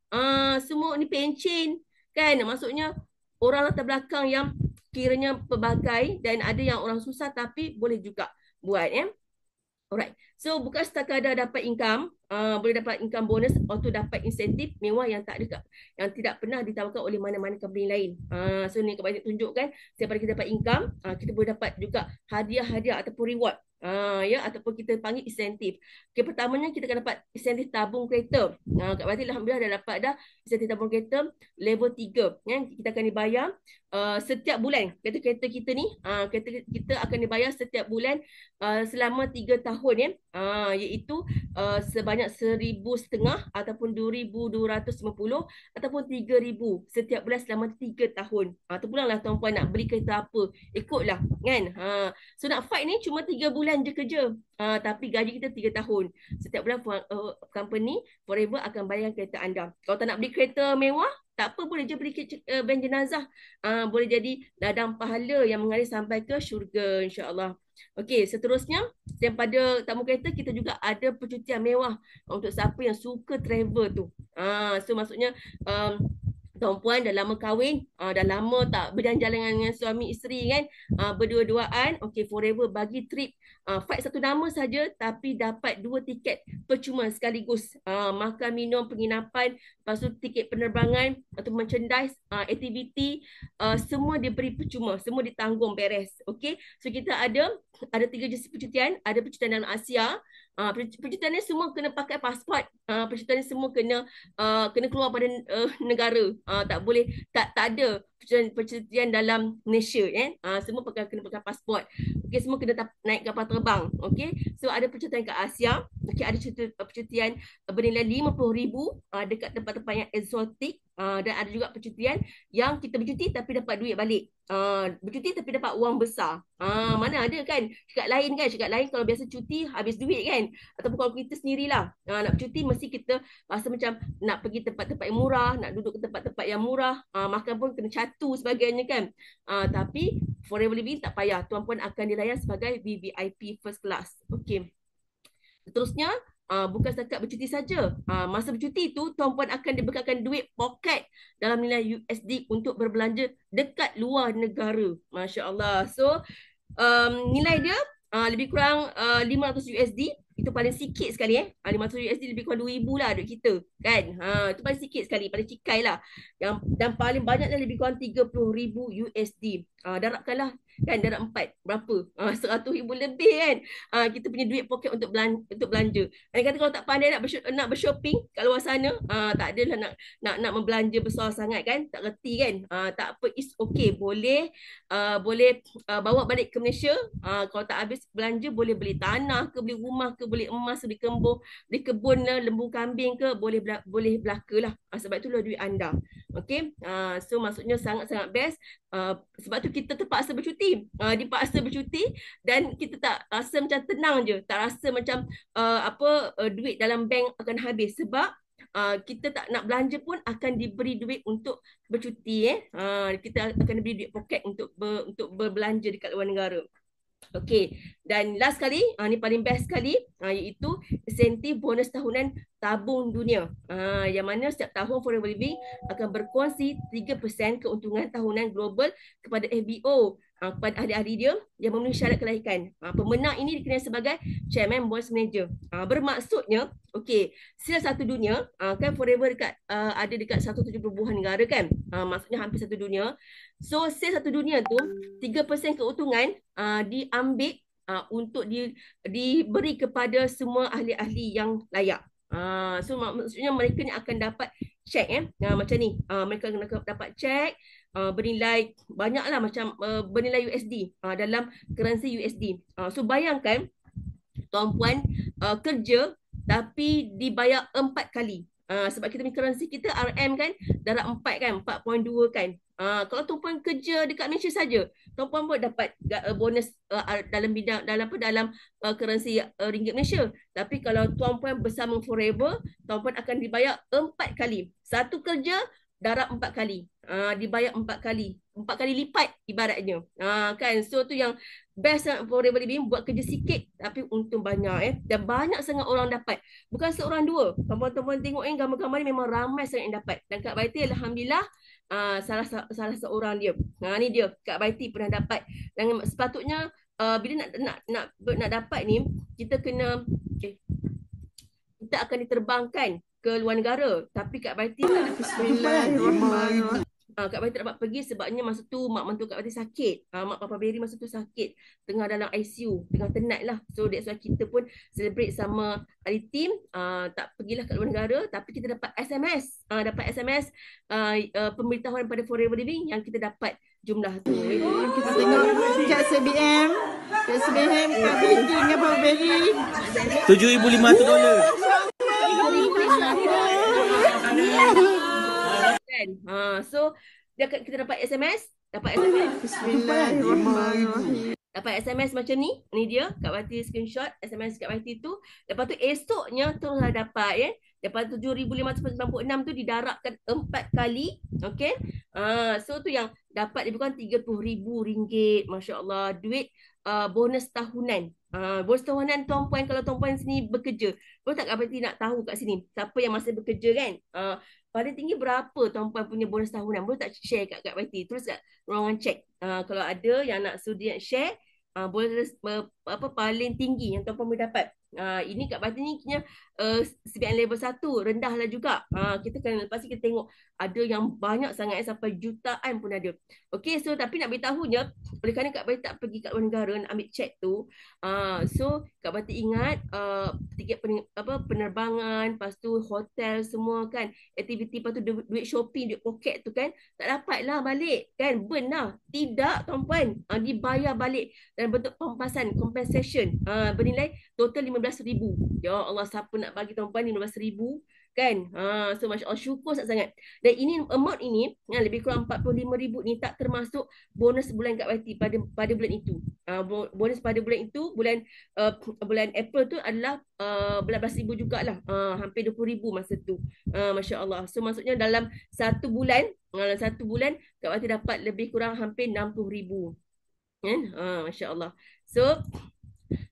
Semua ni pencen. Kan? Maksudnya orang latar belakang yang kiranya pelbagai dan ada yang orang susah tapi boleh juga buat ya. Alright. So bukan sekadar dapat income, boleh dapat income bonus atau dapat insentif mewah yang tak ada, yang tidak pernah ditawarkan oleh mana-mana company lain. So ni kebanyakan tunjukkan setiap kita dapat income, kita boleh dapat juga hadiah-hadiah ataupun reward. Ya, ataupun kita panggil insentif. Okay, pertamanya kita akan dapat insentif tabung kereta. Kak Wati alhamdulillah dah dapat dah insentif tabung kereta level 3 ya. Kita akan dibayar setiap bulan. Kereta kita ni, kereta kita akan dibayar setiap bulan selama 3 tahun ya. Iaitu sebanyak 1,500 ataupun 2,250 ataupun 3,000 setiap bulan selama 3 tahun. Terpulanglah tuan-puan nak beli kereta apa, ikutlah kan. So nak fight ni cuma 3 bulan je kerja. Tapi gaji kita 3 tahun. Setiap bulan company Forever akan bayar kereta anda. Kalau tak nak beli kereta mewah, tak apa, boleh je beli van jenazah. Boleh jadi ladang pahala yang mengalir sampai ke syurga insya-Allah. Okey, seterusnya yang pada tamu kereta kita juga ada percutian mewah untuk siapa yang suka travel tu. So maksudnya tuan-puan dah lama kahwin, dah lama tak berjalan-jalan dengan suami isteri kan, berdua-duaan, okey Forever bagi trip fight satu nama saja tapi dapat 2 tiket percuma sekaligus, makan minum penginapan, lepas tu tiket penerbangan atau merchandise, aktiviti, semua diberi percuma, semua ditanggung beres. Okey, so kita ada 3 jenis percutian, ada percutian dalam Asia. Percutian ni semua kena pakai pasport. Percutian ni semua kena keluar pada negara. Tak boleh, tak ada percutian dalam Malaysia semua kena pakai pasport. Okey, semua kena naik kapal terbang. Okey, so ada percutian ke Asia. Okey, ada percutian bernilai 50,000 dekat tempat-tempat yang eksotik. Dan ada juga percutian yang kita bercuti tapi dapat duit balik. Bercuti tapi dapat wang besar. Mana ada kan syarikat lain kan. Syarikat lain kalau biasa cuti habis duit kan. Ataupun kalau kita sendirilah nak bercuti, mesti kita rasa macam nak pergi tempat-tempat yang murah, nak duduk ke tempat-tempat yang murah, makan pun kena catu sebagainya kan. Tapi Forever Living tak payah. Tuan-puan akan dilayan sebagai VVIP first class. Okey. Seterusnya, bukan setakat bercuti saja. Masa bercuti tu, tuan-puan akan dibekalkan duit poket dalam nilai USD untuk berbelanja dekat luar negara. Masya Allah. So, nilai dia lebih kurang 500 USD. Itu paling sikit sekali 500 USD lebih kurang 2,000 lah duit kita kan. Itu paling sikit sekali, paling cikai lah. Dan paling banyak lebih kurang 30,000 USD. Darabkanlah kan, darab 4 berapa? 100,000 lebih kan. Kita punya duit poket untuk belanja. Dan kata kalau tak pandai nak bershopping kat luar sana, tak adalah nak membelanja besar sangat kan, tak reti kan. Tak apa, it's okay, boleh bawa balik ke Malaysia. Kalau tak habis belanja, boleh beli tanah ke, beli rumah ke, beli emas, beli kebun lembu kambing ke, boleh belaka lah. Sebab itulah duit anda. Okay, so maksudnya sangat-sangat best. Sebab tu kita terpaksa bercuti. Dipaksa bercuti dan kita tak rasa macam tenang je, tak rasa macam duit dalam bank akan habis sebab kita tak nak belanja pun akan diberi duit untuk bercuti. Kita akan diberi duit poket untuk berbelanja dekat luar negara. Okey, dan last kali, ni paling best sekali, iaitu insentif bonus tahunan tabung dunia. Yang mana setiap tahun Forever Living akan berkongsi 3% keuntungan tahunan global kepada FBO. kepada ahli-ahli dia yang memenuhi syarat kelayakan. Pemenang ini dikenali sebagai Chairman Bonds Manager. Bermaksudnya, okey, sale satu dunia, kan Forever ada dekat 170-an negara kan. Maksudnya hampir satu dunia. So, sale satu dunia tu, 3% keuntungan diambil untuk diberi kepada semua ahli-ahli yang layak. So maksudnya mereka ni akan dapat cek macam ni. Mereka akan dapat cek bernilai banyaklah macam bernilai USD dalam currency USD. So bayangkan tuan-puan kerja tapi dibayar 4 kali. Sebab kita punya currency kita RM kan darab 4 kan, 4.2 kan. Kalau tuan-puan kerja dekat Malaysia saja, tuan-puan pun dapat bonus dalam currency ringgit Malaysia. Tapi kalau tuan-puan bersama Forever, tuan-puan akan dibayar 4 kali. Satu kerja darab 4 kali. Dibayar 4 kali. 4 kali lipat ibaratnya. Kan? So tu yang best Forever Living, buat kerja sikit tapi untung banyak dan banyak sangat orang dapat. Bukan seorang dua. Tuan-tuan tengok gambar-gambar ni memang ramai sangat yang dapat. Dan Kak Baiti alhamdulillah salah seorang dia. Ni dia Kak Baiti pernah dapat. Dan sepatutnya bila nak dapat ni kita kena kita akan diterbangkan ke luar negara. Tapi Kak Baiti tak dapat. Bismillahirrahmanirrahim. Kak Baiti tak dapat pergi sebabnya masa tu mak mentua Kak Baiti sakit. Mak Papa Berry masa tu sakit. Tengah dalam ICU. Tengah tenat lah. So that's why kita pun celebrate sama ahli team. Tak pergilah kat luar negara. Tapi kita dapat SMS. Dapat SMS pemberitahuan pada Forever Living yang kita dapat jumlah tu. Kita tengok kat CBM. Kat CBM Kak Baiti dengan Papa Berry. $7,500. So kita dapat SMS, Bismillahirrahmanirrahim. dapat SMS macam ni dia Kak Baiti screenshot SMS Kak Baiti tu. Lepas tu esoknya teruslah dapat Lepas 7,596 tu didarabkan 4 kali. Okay. So tu yang dapat lebih kurang RM30,000. Masya Allah. Duit bonus tahunan. Bonus tahunan tuan-puan, kalau tuan-puan sini bekerja. Boleh tak Kak Baiti nak tahu kat sini siapa yang masih bekerja kan? Paling tinggi berapa tuan-puan punya bonus tahunan? Boleh tak share kat Kak Baiti? Terus kat ruangan cek. Kalau ada yang nak sudi nak share, boleh paling tinggi yang tuan-puan boleh dapat. Ini Kak Baiti ni kena CBN level 1, rendah lah juga. Kita kena lepas kita tengok ada yang banyak sangat sampai jutaan pun ada. Okey, so tapi nak beritahunya oleh kerana Kak Baiti tak pergi kat luar negara nak ambil cek tu, so Kak Baiti ingat tiket penerbangan, lepas tu hotel semua kan, aktiviti, lepas tu duit shopping, duit poket tu kan, tak dapat lah balik kan, burn lah. Tidak tuan-puan, dibayar balik dalam bentuk pampasan, compensation, bernilai total RM15,000. Ya Allah, siapa nak bagi tuan-puan RM15,000 kan? So Masya Allah, syukur sangat. Dan ini amount ini lebih kurang RM45,000 ni tak termasuk bonus bulan Kak Baiti pada bulan itu. Bonus pada bulan itu, bulan April tu adalah RM11,000 jugalah. Hampir RM20,000 masa tu. Masya Allah. So maksudnya dalam satu bulan Kak Baiti dapat lebih kurang hampir RM60,000 kan? Masya Allah. So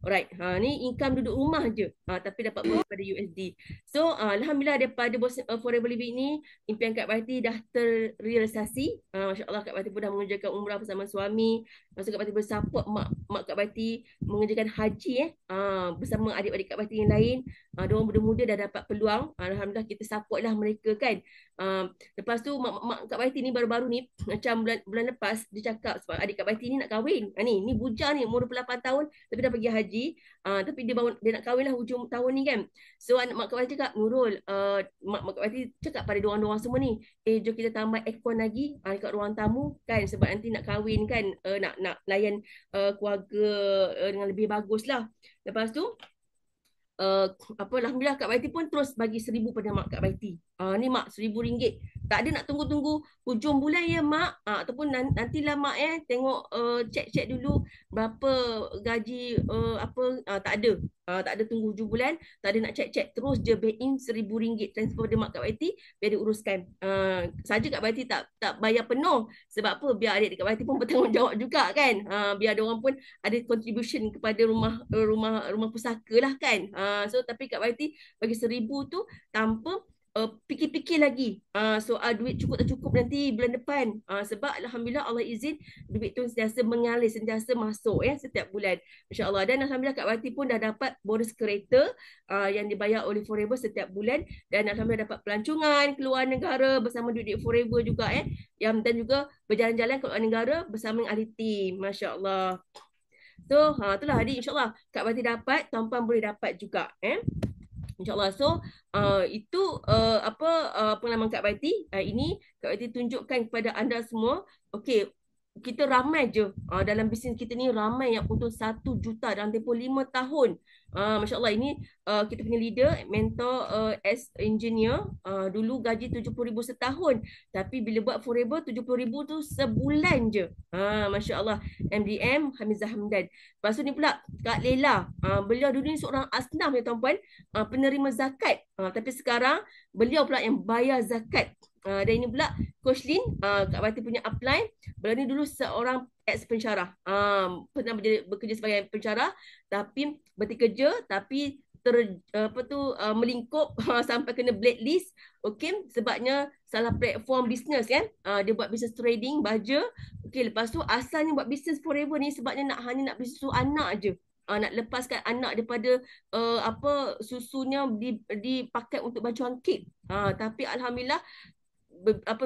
alright, ni income duduk rumah je, tapi dapat bonus pada USD. So alhamdulillah daripada Forever Living ni, impian Kak Baiti dah terrealisasi. Masya Allah, Kak Baiti pun dah mengerjakan umrah bersama suami. Masa Kak Baiti bersupport mak Kak Baiti mengerjakan haji bersama adik-adik Kak Baiti yang lain. Diorang muda-muda dah dapat peluang. Alhamdulillah kita support lah mereka kan. Lepas tu mak Kak Baiti ni baru-baru ni, macam bulan lepas dia cakap sebab adik Kak Baiti ni nak kahwin. Ni bujang ni umur 28 tahun tapi dah pergi haji. Tapi dia nak kahwin lah hujung tahun ni kan. So mak Kak Baiti cakap, Nurul, mak Kak Baiti cakap pada diorang semua ni, jom kita tambah aircon lagi dekat ruang tamu kan, sebab nanti nak kahwin kan, nak layan keluarga dengan lebih bagus lah. Lepas tu alhamdulillah Kak Baiti pun terus bagi 1,000 pada mak Kak Baiti. Ni mak, RM1,000. Tak ada nak tunggu-tunggu hujung bulan ya mak, ataupun nantilah mak tengok cek dulu berapa gaji tak ada. Tak ada tunggu hujung bulan, tak ada nak cek, terus je bank in RM1,000 transfer pada mak Kak Baiti, biar dia uruskan. Saja Kak Baiti tak bayar penuh. Sebab apa? Biar adik Kak Baiti pun bertanggungjawab juga kan. Biar dia orang pun ada contribution kepada rumah pusaka lah kan. So tapi Kak Baiti bagi 1,000 tu tanpa fikir-fikir lagi soal duit cukup tak cukup nanti bulan depan. Sebab Alhamdulillah Allah izin duit tu sentiasa mengalir, sentiasa masuk setiap bulan. InsyaAllah. Dan Alhamdulillah Kak Wati pun dah dapat bonus kereta yang dibayar oleh Forever setiap bulan. Dan Alhamdulillah dapat pelancongan keluar negara bersama duit-duit Forever juga dan juga berjalan-jalan ke luar negara bersama ahli tim. Masya Allah. So itulah adik, insyaAllah Kak Wati dapat, tuan-puan boleh dapat juga InsyaAllah. So itu pengalaman Kak Baiti. Ini Kak Baiti tunjukkan kepada anda semua. Okey, kita ramai je dalam bisnes kita ni, ramai yang untung 1 juta dalam tempoh 5 tahun. Masya Allah, ini kita punya leader, mentor as engineer, dulu gaji 70,000 setahun, tapi bila buat Forever 70,000 tu sebulan je. Masya Allah. MDM Hamizah Hamdan. Lepas tu ni pula Kak Lela, beliau dulu ni seorang asnaf ya tuan-puan, penerima zakat, tapi sekarang beliau pula yang bayar zakat. Dan ini pula Coach Lin, Kak Wati punya upline. Beliau ni dulu seorang ex-pensyarah, pernah bekerja sebagai pensyarah, tapi berhenti kerja, tapi melingkup sampai kena blacklist. Okey, sebabnya salah platform bisnes kan. Dia buat bisnes trading baja. Okey, lepas tu asalnya buat bisnes Forever ni sebabnya hanya nak beli susu anak je. Nak lepaskan anak daripada susunya dipakai untuk baju kek. Tapi Alhamdulillah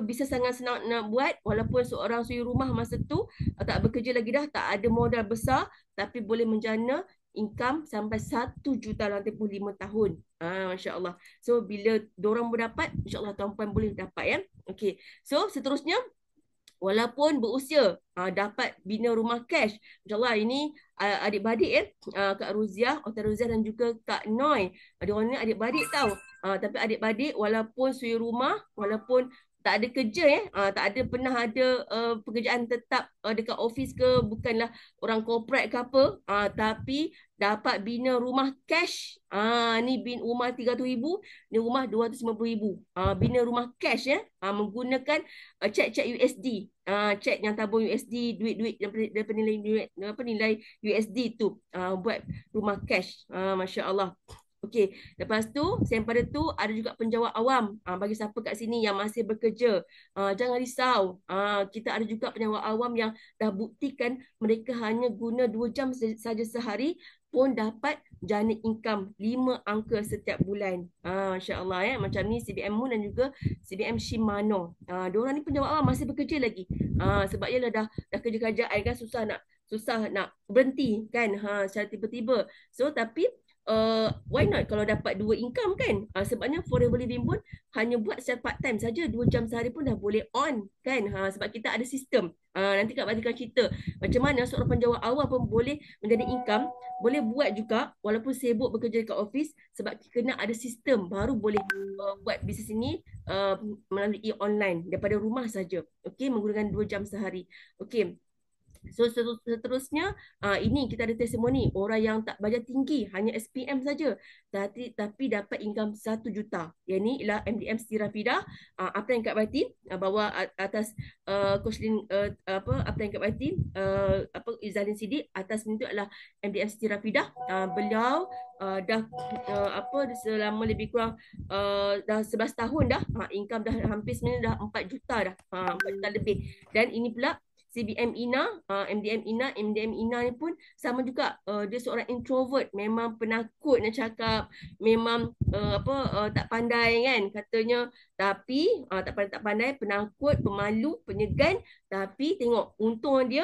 bisnes sangat senang nak buat, walaupun seorang suri rumah masa tu tak bekerja lagi dah, tak ada modal besar, tapi boleh menjana income sampai 1 juta dalam tempoh 5 tahun. Masya Allah. So bila diorang berdapat, insyaAllah tuan-puan boleh dapat Okay. So seterusnya, walaupun berusia dapat bina rumah cash. InsyaAllah ini adik-beradik Kak Ruziah, Otta Ruziah dan juga Kak Noi. Diorang ni adik-beradik tau. Tapi adik-beradik walaupun suri rumah, walaupun tak ada kerja tak ada pernah ada pekerjaan tetap dekat office ke, bukanlah orang corporate ke apa, tapi dapat bina rumah cash. Ni rumah 300,000, ni rumah 250,000. Bina rumah cash menggunakan cek USD. Cek yang tabung USD, duit-duit daripada nilai USD tu, buat rumah cash. Masya Allah. Okey, lepas tu selain tu ada juga penjawat awam. Bagi siapa kat sini yang masih bekerja, jangan risau. Kita ada juga penjawat awam yang dah buktikan mereka hanya guna 2 jam saja sehari pun dapat jana income 5 angka setiap bulan. Masya Allah macam ni CBM Moon dan juga CBM Shimano. Diorang ni penjawat awam masih bekerja lagi. Sebab ialah dah kerja kerajaan kan, susah nak berhenti kan secara tiba-tiba. So tapi why not kalau dapat 2 income kan? Sebabnya Forever Living pun hanya buat secara part time saja, 2 jam sehari pun dah boleh on kan. Sebab kita ada sistem. Nanti Kak Batika cerita macam mana seorang penjawat awal pun boleh menjadi income, boleh buat juga walaupun sibuk bekerja dekat office, sebab kena ada sistem baru boleh buat bisnes ini melalui online daripada rumah saja. Okey, menggunakan 2 jam sehari. Okey. So seterusnya, ini kita ada testimoni orang yang tak bajet tinggi, hanya SPM saja, tapi dapat income 1 juta. Yang ni ialah MDM Siti Rafidah. Apa yang Kak Baiti bawa atas Coach Lin, apa yang Kak Baiti Izalin Sidik atas ni tu adalah MDM Siti Rafidah. Beliau dah selama lebih kurang dah 11 tahun dah, income dah hampir sebenarnya dah 4 juta dah, 4 juta lebih. Dan ini pula CBM Ina, MDM Ina ni pun sama juga. Dia seorang introvert, memang penakut nak cakap, memang tak pandai kan katanya, tapi tak pandai, penakut, pemalu, penyegan, tapi tengok untung dia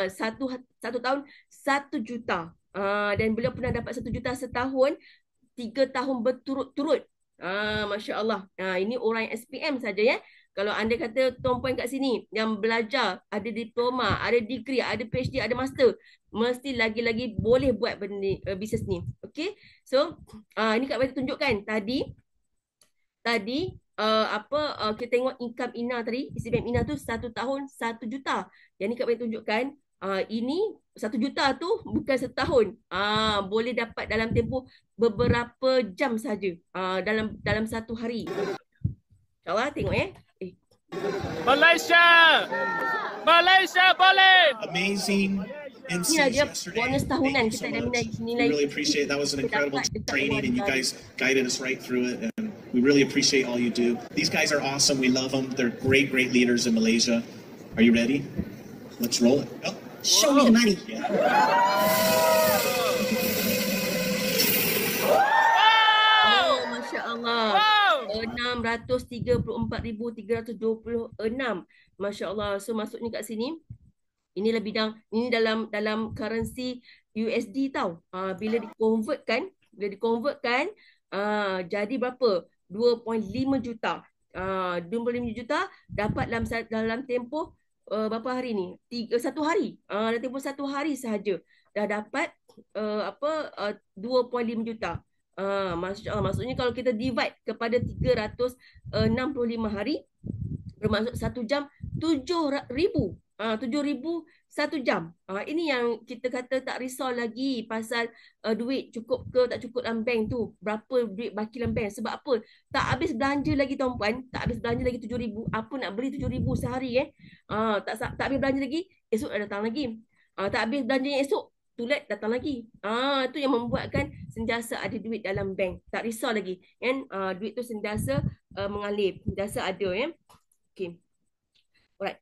satu tahun 1 juta. Dan beliau pernah dapat 1 juta setahun 3 tahun berturut-turut. Masya Allah. Ini orang yang SPM saja Kalau anda kata tuan-puan kat sini yang belajar, ada diploma, ada degree, ada PhD, ada master, mesti lagi-lagi boleh buat benda bisnes ni. Okay. So ini Kak Baiti tunjukkan tadi kita tengok income Ina tadi, CBM Ina tu 1 tahun 1 juta. Yang ni Kak Baiti tunjukkan ini 1 juta tu bukan setahun. Boleh dapat dalam tempoh beberapa jam saja, dalam satu hari. InsyaAllah tengok Malaysia boleh. Amazing MCs yesterday. Bonus tahunan kita dah We really appreciate that. Was an incredible training and you guys guided us right through it, and we really appreciate all you do. These guys are awesome. We love them. They're great, great leaders in Malaysia. Are you ready? Let's roll it. Oh. Show me the money. Yeah. Oh, Masya Allah. 634,326. Masya Allah. So maksudnya kat sini, inilah bidang, ini dalam currency USD tau. Bila dikonvertkan, jadi berapa? 2.5 juta. 25 juta dapat dalam tempoh berapa hari ni? 1 hari. Dalam tempoh 1 hari sahaja dah dapat 2.5 juta. Maksudnya kalau kita divide kepada 365 hari, bermaksud 1 jam 7,000. 7,000 1 jam. Ini yang kita kata tak risau lagi pasal duit cukup ke tak cukup dalam bank tu. Berapa duit baki dalam bank. Sebab apa? Tak habis belanja lagi tuan-puan. Tak habis belanja lagi 7,000. Apa nak beli 7,000 sehari tak habis belanja lagi. Esok dah datang lagi. Tak habis belanja yang esok. Tulet datang lagi. Itu yang membuatkan sentiasa ada duit dalam bank. Tak risau lagi. Kan? Duit tu sentiasa mengalir. Sentiasa ada. Okay. Alright.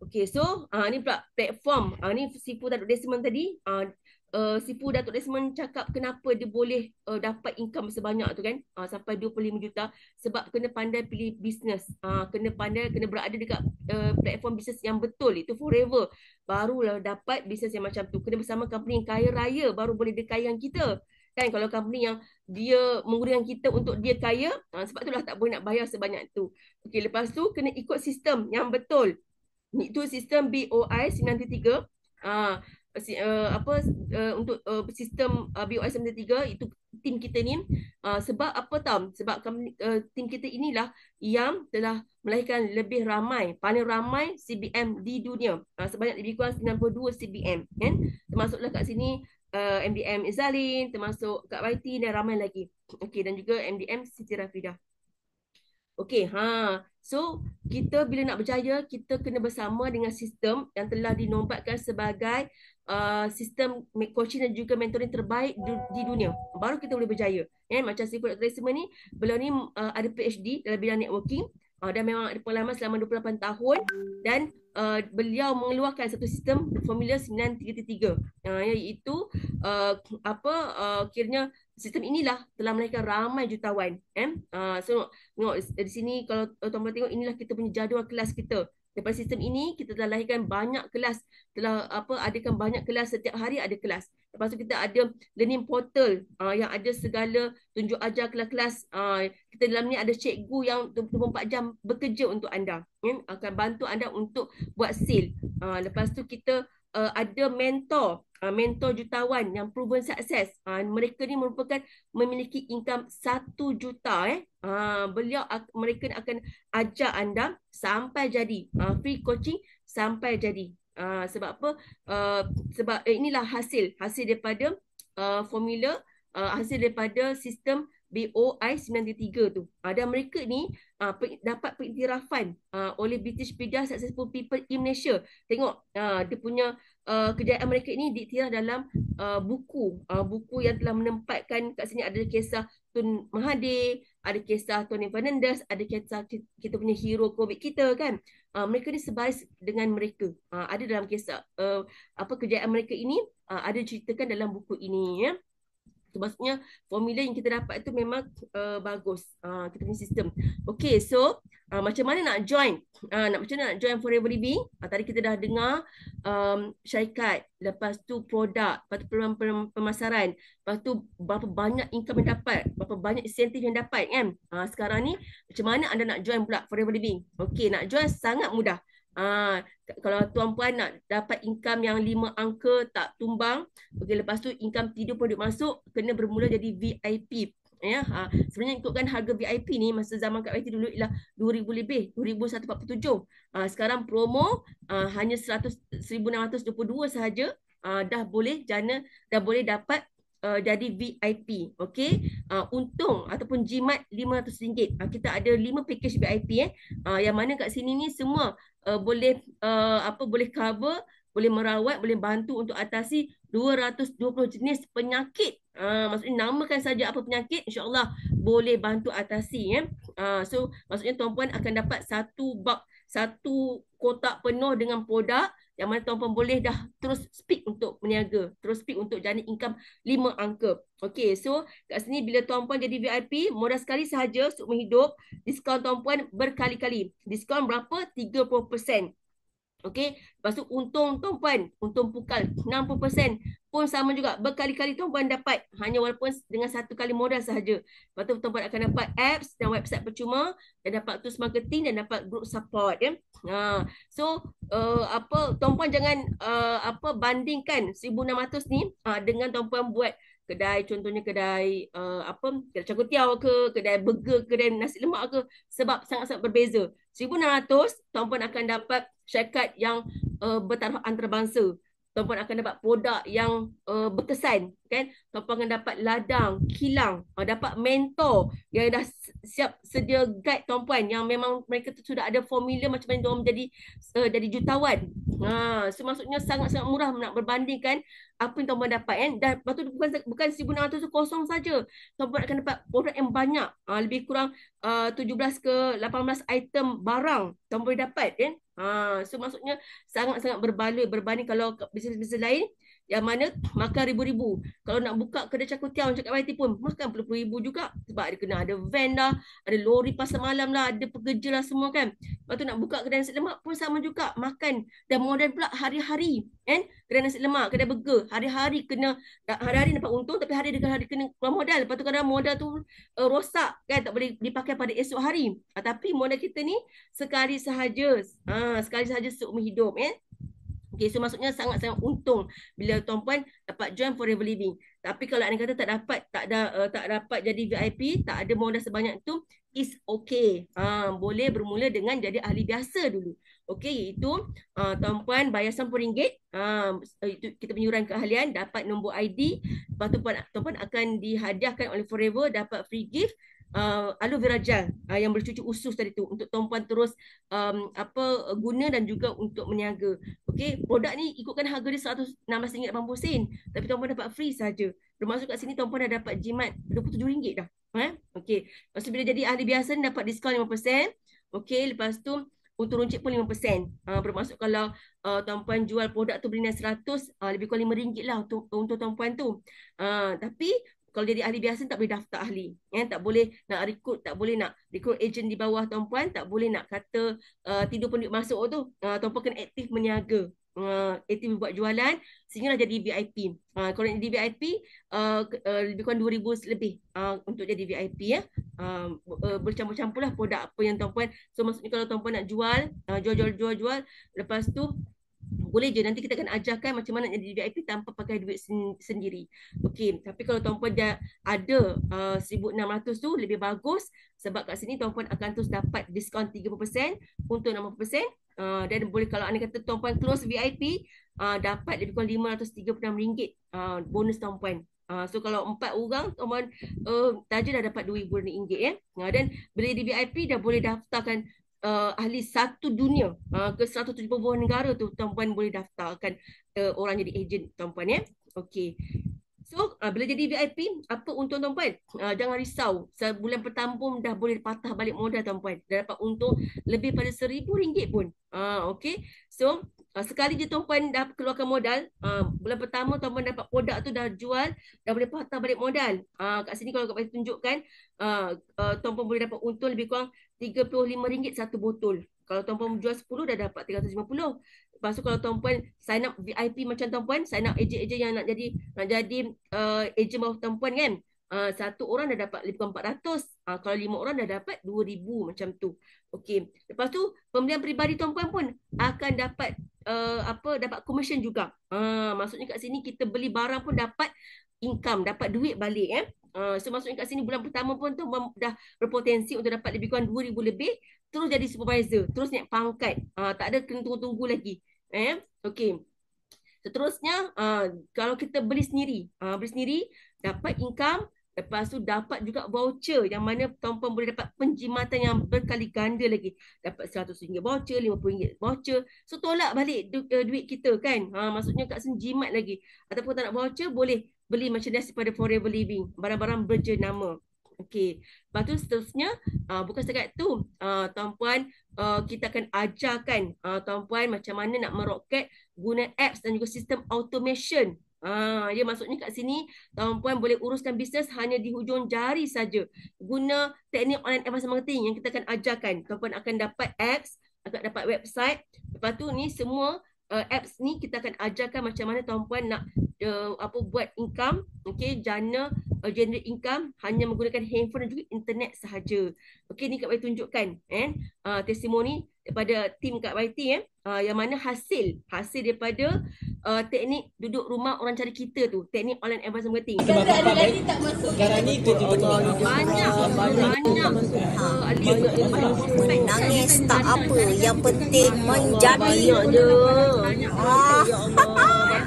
Okay, so ni pula platform. Ni Sifu Datuk Desmond tadi. Sifu Datuk Desmond cakap kenapa dia boleh dapat income sebanyak tu kan. Sampai 25 juta. Sebab kena pandai pilih bisnes. Kena berada dekat platform bisnes yang betul. Itu forever. Barulah dapat bisnes yang macam tu. Kena bersama company yang kaya raya. Baru boleh dia kayakan kita. Kan kalau company yang dia menggunakan kita untuk dia kaya. Sebab itulah tak boleh nak bayar sebanyak tu. Okay, lepas tu kena ikut sistem yang betul. Itu sistem BOI 93. Untuk sistem BOI 93 itu tim kita ni. Sebab apa tahu? Sebab tim kita inilah yang telah melahirkan lebih ramai, paling ramai CBM di dunia. Sebanyak lebih kurang 92 CBM kan. Termasuklah kat sini MDM Izalin, termasuk Kak Waiti dan ramai lagi. Okey, dan juga MDM Siti Rafidah. Okey, so kita bila nak berjaya, kita kena bersama dengan sistem yang telah dinobatkan sebagai sistem coaching dan juga mentoring terbaik di dunia. Baru kita boleh berjaya. Macam Sifu Dr. Desmond ni, beliau ni ada PhD dalam bidang networking dan memang ada pengalaman selama 28 tahun dan beliau mengeluarkan satu sistem formula 933 iaitu kiranya sistem inilah telah melahirkan ramai jutawan. So tengok di sini kalau tuan-tuan tengok, inilah kita punya jadual kelas kita. Daripada sistem ini kita telah lahirkan banyak kelas, telah adakan banyak kelas, setiap hari ada kelas. Lepas tu kita ada learning portal yang ada segala tunjuk ajar kelas-kelas. Kita dalam ni ada cikgu yang 24 jam bekerja untuk anda, akan bantu anda untuk buat sale. Lepas tu kita ada mentor jutawan yang proven sukses. Mereka ni merupakan memiliki income 1 juta. Mereka akan ajar anda sampai jadi free coaching sampai jadi. Sebab apa? Sebab inilah hasil daripada formula, hasil daripada sistem BOI 93 tu. Dan mereka ni dapat pengiktirafan oleh British Media Successful People in Malaysia. Tengok dia punya kejayaan mereka ini diiktiraf dalam buku yang telah menempatkan kat sini. Ada kisah Tun Mahathir, ada kisah Tony Fernandez, ada kisah kita punya hero COVID kita kan. Mereka ni sebaris dengan mereka. Ada dalam kisah kejayaan mereka ini ada ceritakan dalam buku ini ya. Itu maksudnya formula yang kita dapat itu memang bagus. Kita punya sistem. Okay, so macam mana nak join? Macam mana nak join Forever Living? Tadi kita dah dengar syarikat, lepas tu produk, lepas tu peluang pemasaran, lepas tu berapa banyak income yang dapat, berapa banyak insentif yang dapat kan. Sekarang ni macam mana anda nak join pula Forever Living? Okay, nak join sangat mudah. Kalau tuan-puan nak dapat income yang 5 angka tak tumbang, okay, lepas tu income tidur pun masuk, kena bermula jadi VIP ya. Sebenarnya ikutkan harga VIP ni masa zaman Kak Waiti dulu ialah 2,000 lebih, 2,147. Sekarang promo hanya 1,622 sahaja, dah boleh dapat jadi VIP. Okey, untung ataupun jimat RM500. Kita ada 5 package VIP yang mana kat sini ni semua boleh boleh cover boleh merawat, boleh bantu untuk atasi 220 jenis penyakit. Maksudnya namakan saja apa penyakit, insya-Allah boleh bantu atasi, ya. So maksudnya tuan-puan akan dapat satu kotak penuh dengan produk yang mana tuan-puan boleh dah terus speak untuk berniaga, terus speak untuk jana income 5 angka. Okey, so kat sini bila tuan-puan jadi VIP, mudah sekali sahaja Seumur Hidup, diskaun tuan-puan berkali-kali. Diskaun berapa? 30%. Okey, lepas tu untung tuan-puan, untung pukal 60% pun sama juga. Berkali-kali tuan-puan dapat, hanya walaupun dengan satu kali modal sahaja. Lepas tu tuan-puan akan dapat apps dan website percuma, dan dapat tools marketing dan dapat group support, ya. So tuan-puan jangan bandingkan 1,600 ni dengan tuan-puan buat kedai, contohnya kedai kedai char ke, kedai burger, kedai nasi lemak ke, sebab sangat-sangat berbeza. 1,600 tuan-puan akan dapat syarikat yang bertaraf antarabangsa. Tuan-puan akan dapat produk yang berkesan, kan? Tuan-puan akan dapat ladang, kilang, dapat mentor yang dah siap sedia guide tuan-puan, yang memang mereka tu sudah ada formula macam mana diorang jadi jutawan. So maksudnya sangat-sangat murah nak berbandingkan apa yang tuan-puan dapat, kan? Dan lepas tu bukan 1,600 tu kosong saja. Tuan-puan akan dapat produk yang banyak, lebih kurang 17 ke 18 item barang tuan boleh dapat, kan? So maksudnya sangat-sangat berbaloi berbanding kalau bisnes-bisnes lain yang mana makan ribu-ribu. Kalau nak buka kedai char kway teow macam kat YT pun makan puluh ribu juga, sebab dia kena ada van dah, ada lori pasar malam lah, ada pekerja lah semua, kan. Lepas tu nak buka kedai nasi lemak pun sama juga, makan dan modal pula hari-hari, kan. Kedai nasi lemak, kedai burger, hari-hari dapat untung, tapi hari kena keluar modal. Lepas tu kadang modal tu rosak, kan, tak boleh dipakai pada esok hari. Tapi modal kita ni sekali sahaja, sekali sahaja seumur hidup, kan. Okay, so maksudnya sangat-sangat untung bila tuan-puan dapat join Forever Living. Tapi kalau anda kata tak dapat jadi VIP, tak ada modal sebanyak tu, is okay. Boleh bermula dengan jadi ahli biasa dulu. Okey, itu tuan-puan bayar RM10. Itu kita penyuruhan keahlian, dapat nombor ID. Lepas tu tuan-puan akan dihadiahkan oleh Forever, dapat free gift aloe vera gel yang bercucuk usus tadi tu, untuk tuan-puan terus guna dan juga untuk meniaga. Okey, produk ni ikutkan harga dia RM116.80, tapi tuan-puan dapat free saja. Bermaksud kat sini tuan-puan dah dapat jimat RM27 dah. Okey, lepas tu bila jadi ahli biasa ni dapat diskaun 5%. Okey, lepas tu untung runcit pun 5%. Bermaksud kalau tuan-puan jual produk tu beli 100, lebih kurang RM5 lah untuk tuan-puan tu. Tapi kalau jadi ahli biasa tak boleh daftar ahli, tak boleh nak rekrut ejen di bawah tuan-puan, tak boleh nak kata tidur pun duit masuk tu. Tuan-puan kena aktif berniaga, aktif buat jualan sehinggalah jadi VIP. Kalau nak jadi VIP lebih kurang 2,000 lebih untuk jadi VIP, ya. Bercampur-campur lah produk apa yang tuan-puan. So maksudnya kalau tuan-puan nak jual, lepas tu boleh je, nanti kita akan ajarkan macam mana jadi VIP tanpa pakai duit sendiri. Okey, tapi kalau tuan-puan dah ada 1,600 tu lebih bagus, sebab kat sini tuan-puan akan terus dapat diskaun 30% untuk 60%. Dan boleh, kalau anda kata tuan-puan close VIP, dapat lebih kurang RM536 bonus tuan-puan. So kalau 4 orang tuan-puan saja dah dapat RM2,000, ya. Dan bila jadi VIP dah boleh daftarkan ahli satu dunia ke 170 negara tu, tuan-puan boleh daftarkan orang jadi ejen tuan-puan, ya. Okey. So bila jadi VIP, apa untung tuan-puan? Jangan risau, sebulan pertama pun dah boleh patah balik modal tuan-puan. Dah dapat untung lebih pada RM1,000 pun. Okey. So sekali je tuan-puan dah keluarkan modal, bulan pertama tuan-puan dapat produk tu dah jual, dah boleh patah balik modal. Kat sini kalau Kak tunjukkan, tuan-puan boleh dapat untung lebih kurang RM35 satu botol. Kalau tuan-puan jual 10 dah dapat 350. Lepas tu kalau tuan-puan sign up VIP macam tuan-puan, sign up ejen-ejen yang nak jadi ejen bawah tuan-puan, kan. Satu orang dah dapat lebih kurang 400. Kalau 5 orang dah dapat 2,000 macam tu. Okey. Lepas tu pembelian peribadi tuan-puan pun akan dapat dapat commission juga. Maksudnya kat sini kita beli barang pun dapat income, dapat duit balik, eh. So maksudnya kat sini bulan pertama pun tuan-puan dah berpotensi untuk dapat lebih kurang 2,000 lebih, terus jadi supervisor, terus naik pangkat. Tak ada kena tunggu-tunggu lagi. Okey. Seterusnya, kalau kita beli sendiri dapat income Lepas tu dapat juga voucher yang mana tuan-puan boleh dapat penjimatan yang berkali ganda lagi. Dapat RM100 voucher, RM50 voucher. So tolak balik duit kita kan. Maksudnya kat sini jimat lagi. Ataupun tak nak voucher, boleh beli merchandise daripada Forever Living. Barang-barang berjenama. Okey. Lepas tu seterusnya, bukan setakat tu. Tuan-puan, kita akan ajarkan tuan-puan macam mana nak meroket guna apps dan juga sistem automation. Ya, maksudnya kat sini tuan-puan boleh uruskan bisnes hanya di hujung jari saja. Guna teknik online advanced marketing yang kita akan ajarkan. Tuan-puan akan dapat apps, akan dapat website. Lepas tu ni semua apps ni kita akan ajarkan macam mana tuan-puan nak buat income, okey, jana generate income hanya menggunakan handphone dan juga internet sahaja. Okey, ni Kak Bai tunjukkan testimoni daripada tim Kak YT yang mana hasil daripada teknik duduk rumah orang cari kita tu, teknik online advanced marketing. Sekarang ni Banyak Nangis tak apa, yang penting menjadi.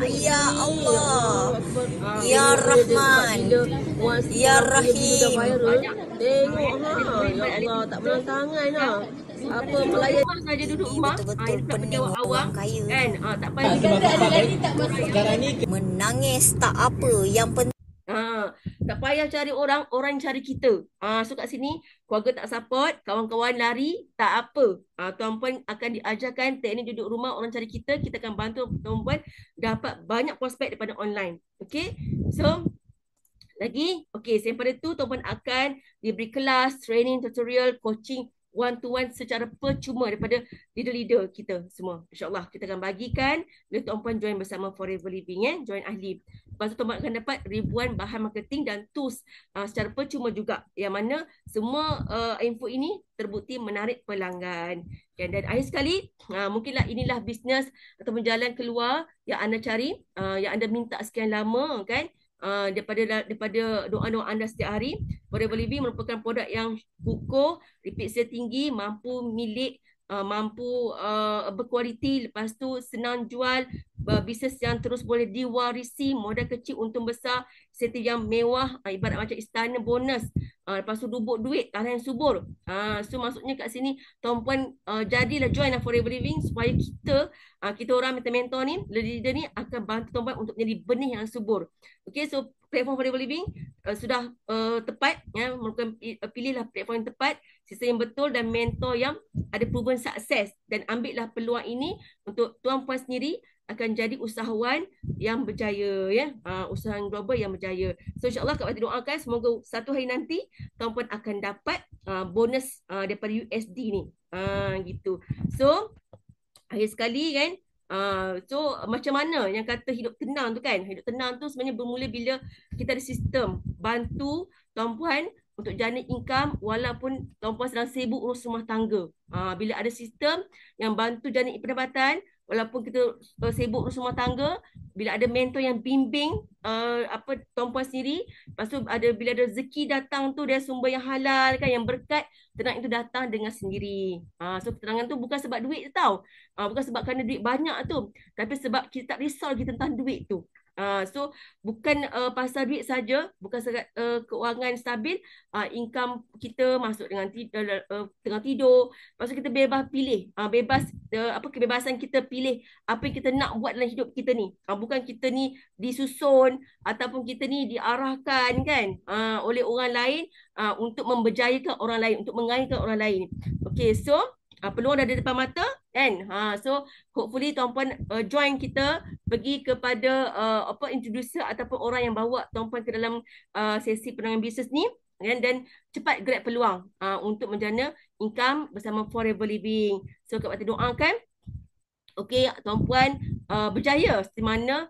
Ya Allah, Ya Rahman, Ya Rahim. Tengok ya Allah, tak menang tangan apa pelayan saja duduk rumah, Betul-betul pening awam orang kaya. kan, tak payah sekarang ni Menangis tak apa, yang penting tak payah cari orang cari kita. So kat sini keluarga tak support, kawan-kawan lari, tak apa. Tuan-puan akan diajarkan teknik duduk rumah orang cari kita akan bantu tuan-puan dapat banyak prospek daripada online. Okey. So lagi, okey, selain pada tu tuan-puan akan diberi kelas, training, tutorial, coaching one to one secara percuma daripada leader-leader kita semua. InsyaAllah kita akan bagikan bila tuan-puan join bersama Forever Living, join ahli. Lepas tu tuan-puan akan dapat ribuan bahan marketing dan tools secara percuma juga, yang mana semua info ini terbukti menarik pelanggan. Dan akhir sekali, mungkinlah inilah bisnes ataupun jalan keluar yang anda cari, yang anda minta sekian lama kan. Daripada doa-doa anda setiap hari. Forever Living merupakan produk yang kukuh, repeat sale tinggi, mampu milik, mampu berkualiti, lepas tu senang jual, bisnes yang terus boleh diwarisi, modal kecil untung besar, insentif yang mewah, ibarat macam istana bonus, lepas tu dubuk duit, tanah yang subur. So maksudnya kat sini tuan-puan jadilah join Forever Living supaya kita orang mentor ni, leader ni akan bantu tuan-puan untuk menjadi benih yang subur. Okay, so platform Forever Living sudah tepat, merupakan pilihlah platform yang tepat, sistem yang betul dan mentor yang ada proven sukses, dan ambillah peluang ini untuk tuan-puan sendiri akan jadi usahawan yang berjaya, usahawan global yang berjaya. So insyaAllah Kak Wati doakan semoga satu hari nanti tuan-puan akan dapat bonus daripada USD ni, gitu. So akhir sekali kan, so macam mana yang kata hidup tenang tu kan, hidup tenang tu sebenarnya bermula bila kita ada sistem bantu tuan-puan untuk jana income walaupun tuan-puan sedang sibuk urus rumah tangga. Bila ada sistem yang bantu jana pendapatan walaupun kita sibuk urus rumah tangga, bila ada mentor yang bimbing tuan-puan sendiri, lepas tu bila ada rezeki datang tu dari sumber yang halal kan, yang berkat, tenang itu datang dengan sendiri. So ketenangan tu bukan sebab duit tau, bukan sebab kerana duit banyak tu, tapi sebab kita tak risau lagi tentang duit tu. So bukan pasal duit saja, bukan sangat keuangan stabil, income kita masuk dengan tengah tidur. Lepas tu kita bebas pilih, kebebasan kita pilih apa yang kita nak buat dalam hidup kita ni. Bukan kita ni disusun ataupun kita ni diarahkan kan oleh orang lain untuk memberjayakan orang lain, untuk mengayakan orang lain. Okay, so peluang dah ada depan mata kan. So hopefully tuan-puan join kita, pergi kepada introducer ataupun orang yang bawa tuan-puan ke dalam sesi penanganan bisnes ni kan, dan cepat grab peluang untuk menjana income bersama Forever Living. So Kak Wati doakan okey tuan-puan berjaya seperti mana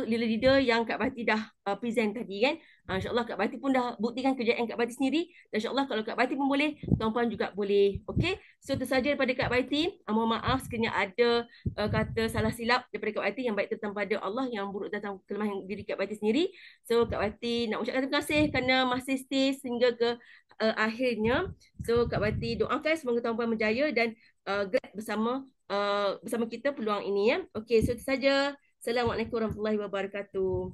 leader-leader yang Kak Bati dah present tadi kan. InsyaAllah Kak Bati pun dah buktikan kejayaan Kak Bati sendiri, dan insyaAllah kalau Kak Bati pun boleh, tuan-puan juga boleh. Okey, so itu sahaja daripada Kak Bati. Mohon maaf sekiranya ada kata salah silap daripada Kak Bati, yang baik tentang pada Allah, yang buruk tentang kelemahan diri Kak Bati sendiri. So Kak Bati nak ucapkan terima kasih kerana masih stay sehingga ke akhirnya. So Kak Bati doakan semoga tuan-puan berjaya dan grab bersama kita peluang ini Okey, so itu sahaja. Assalamualaikum warahmatullahi wabarakatuh.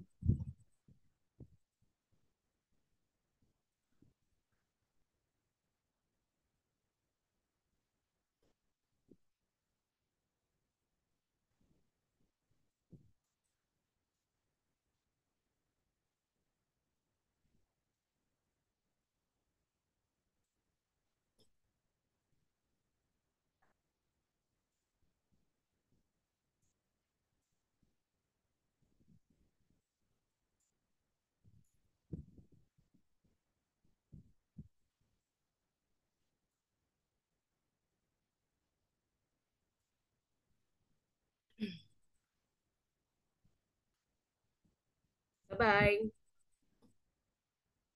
Bye-bye.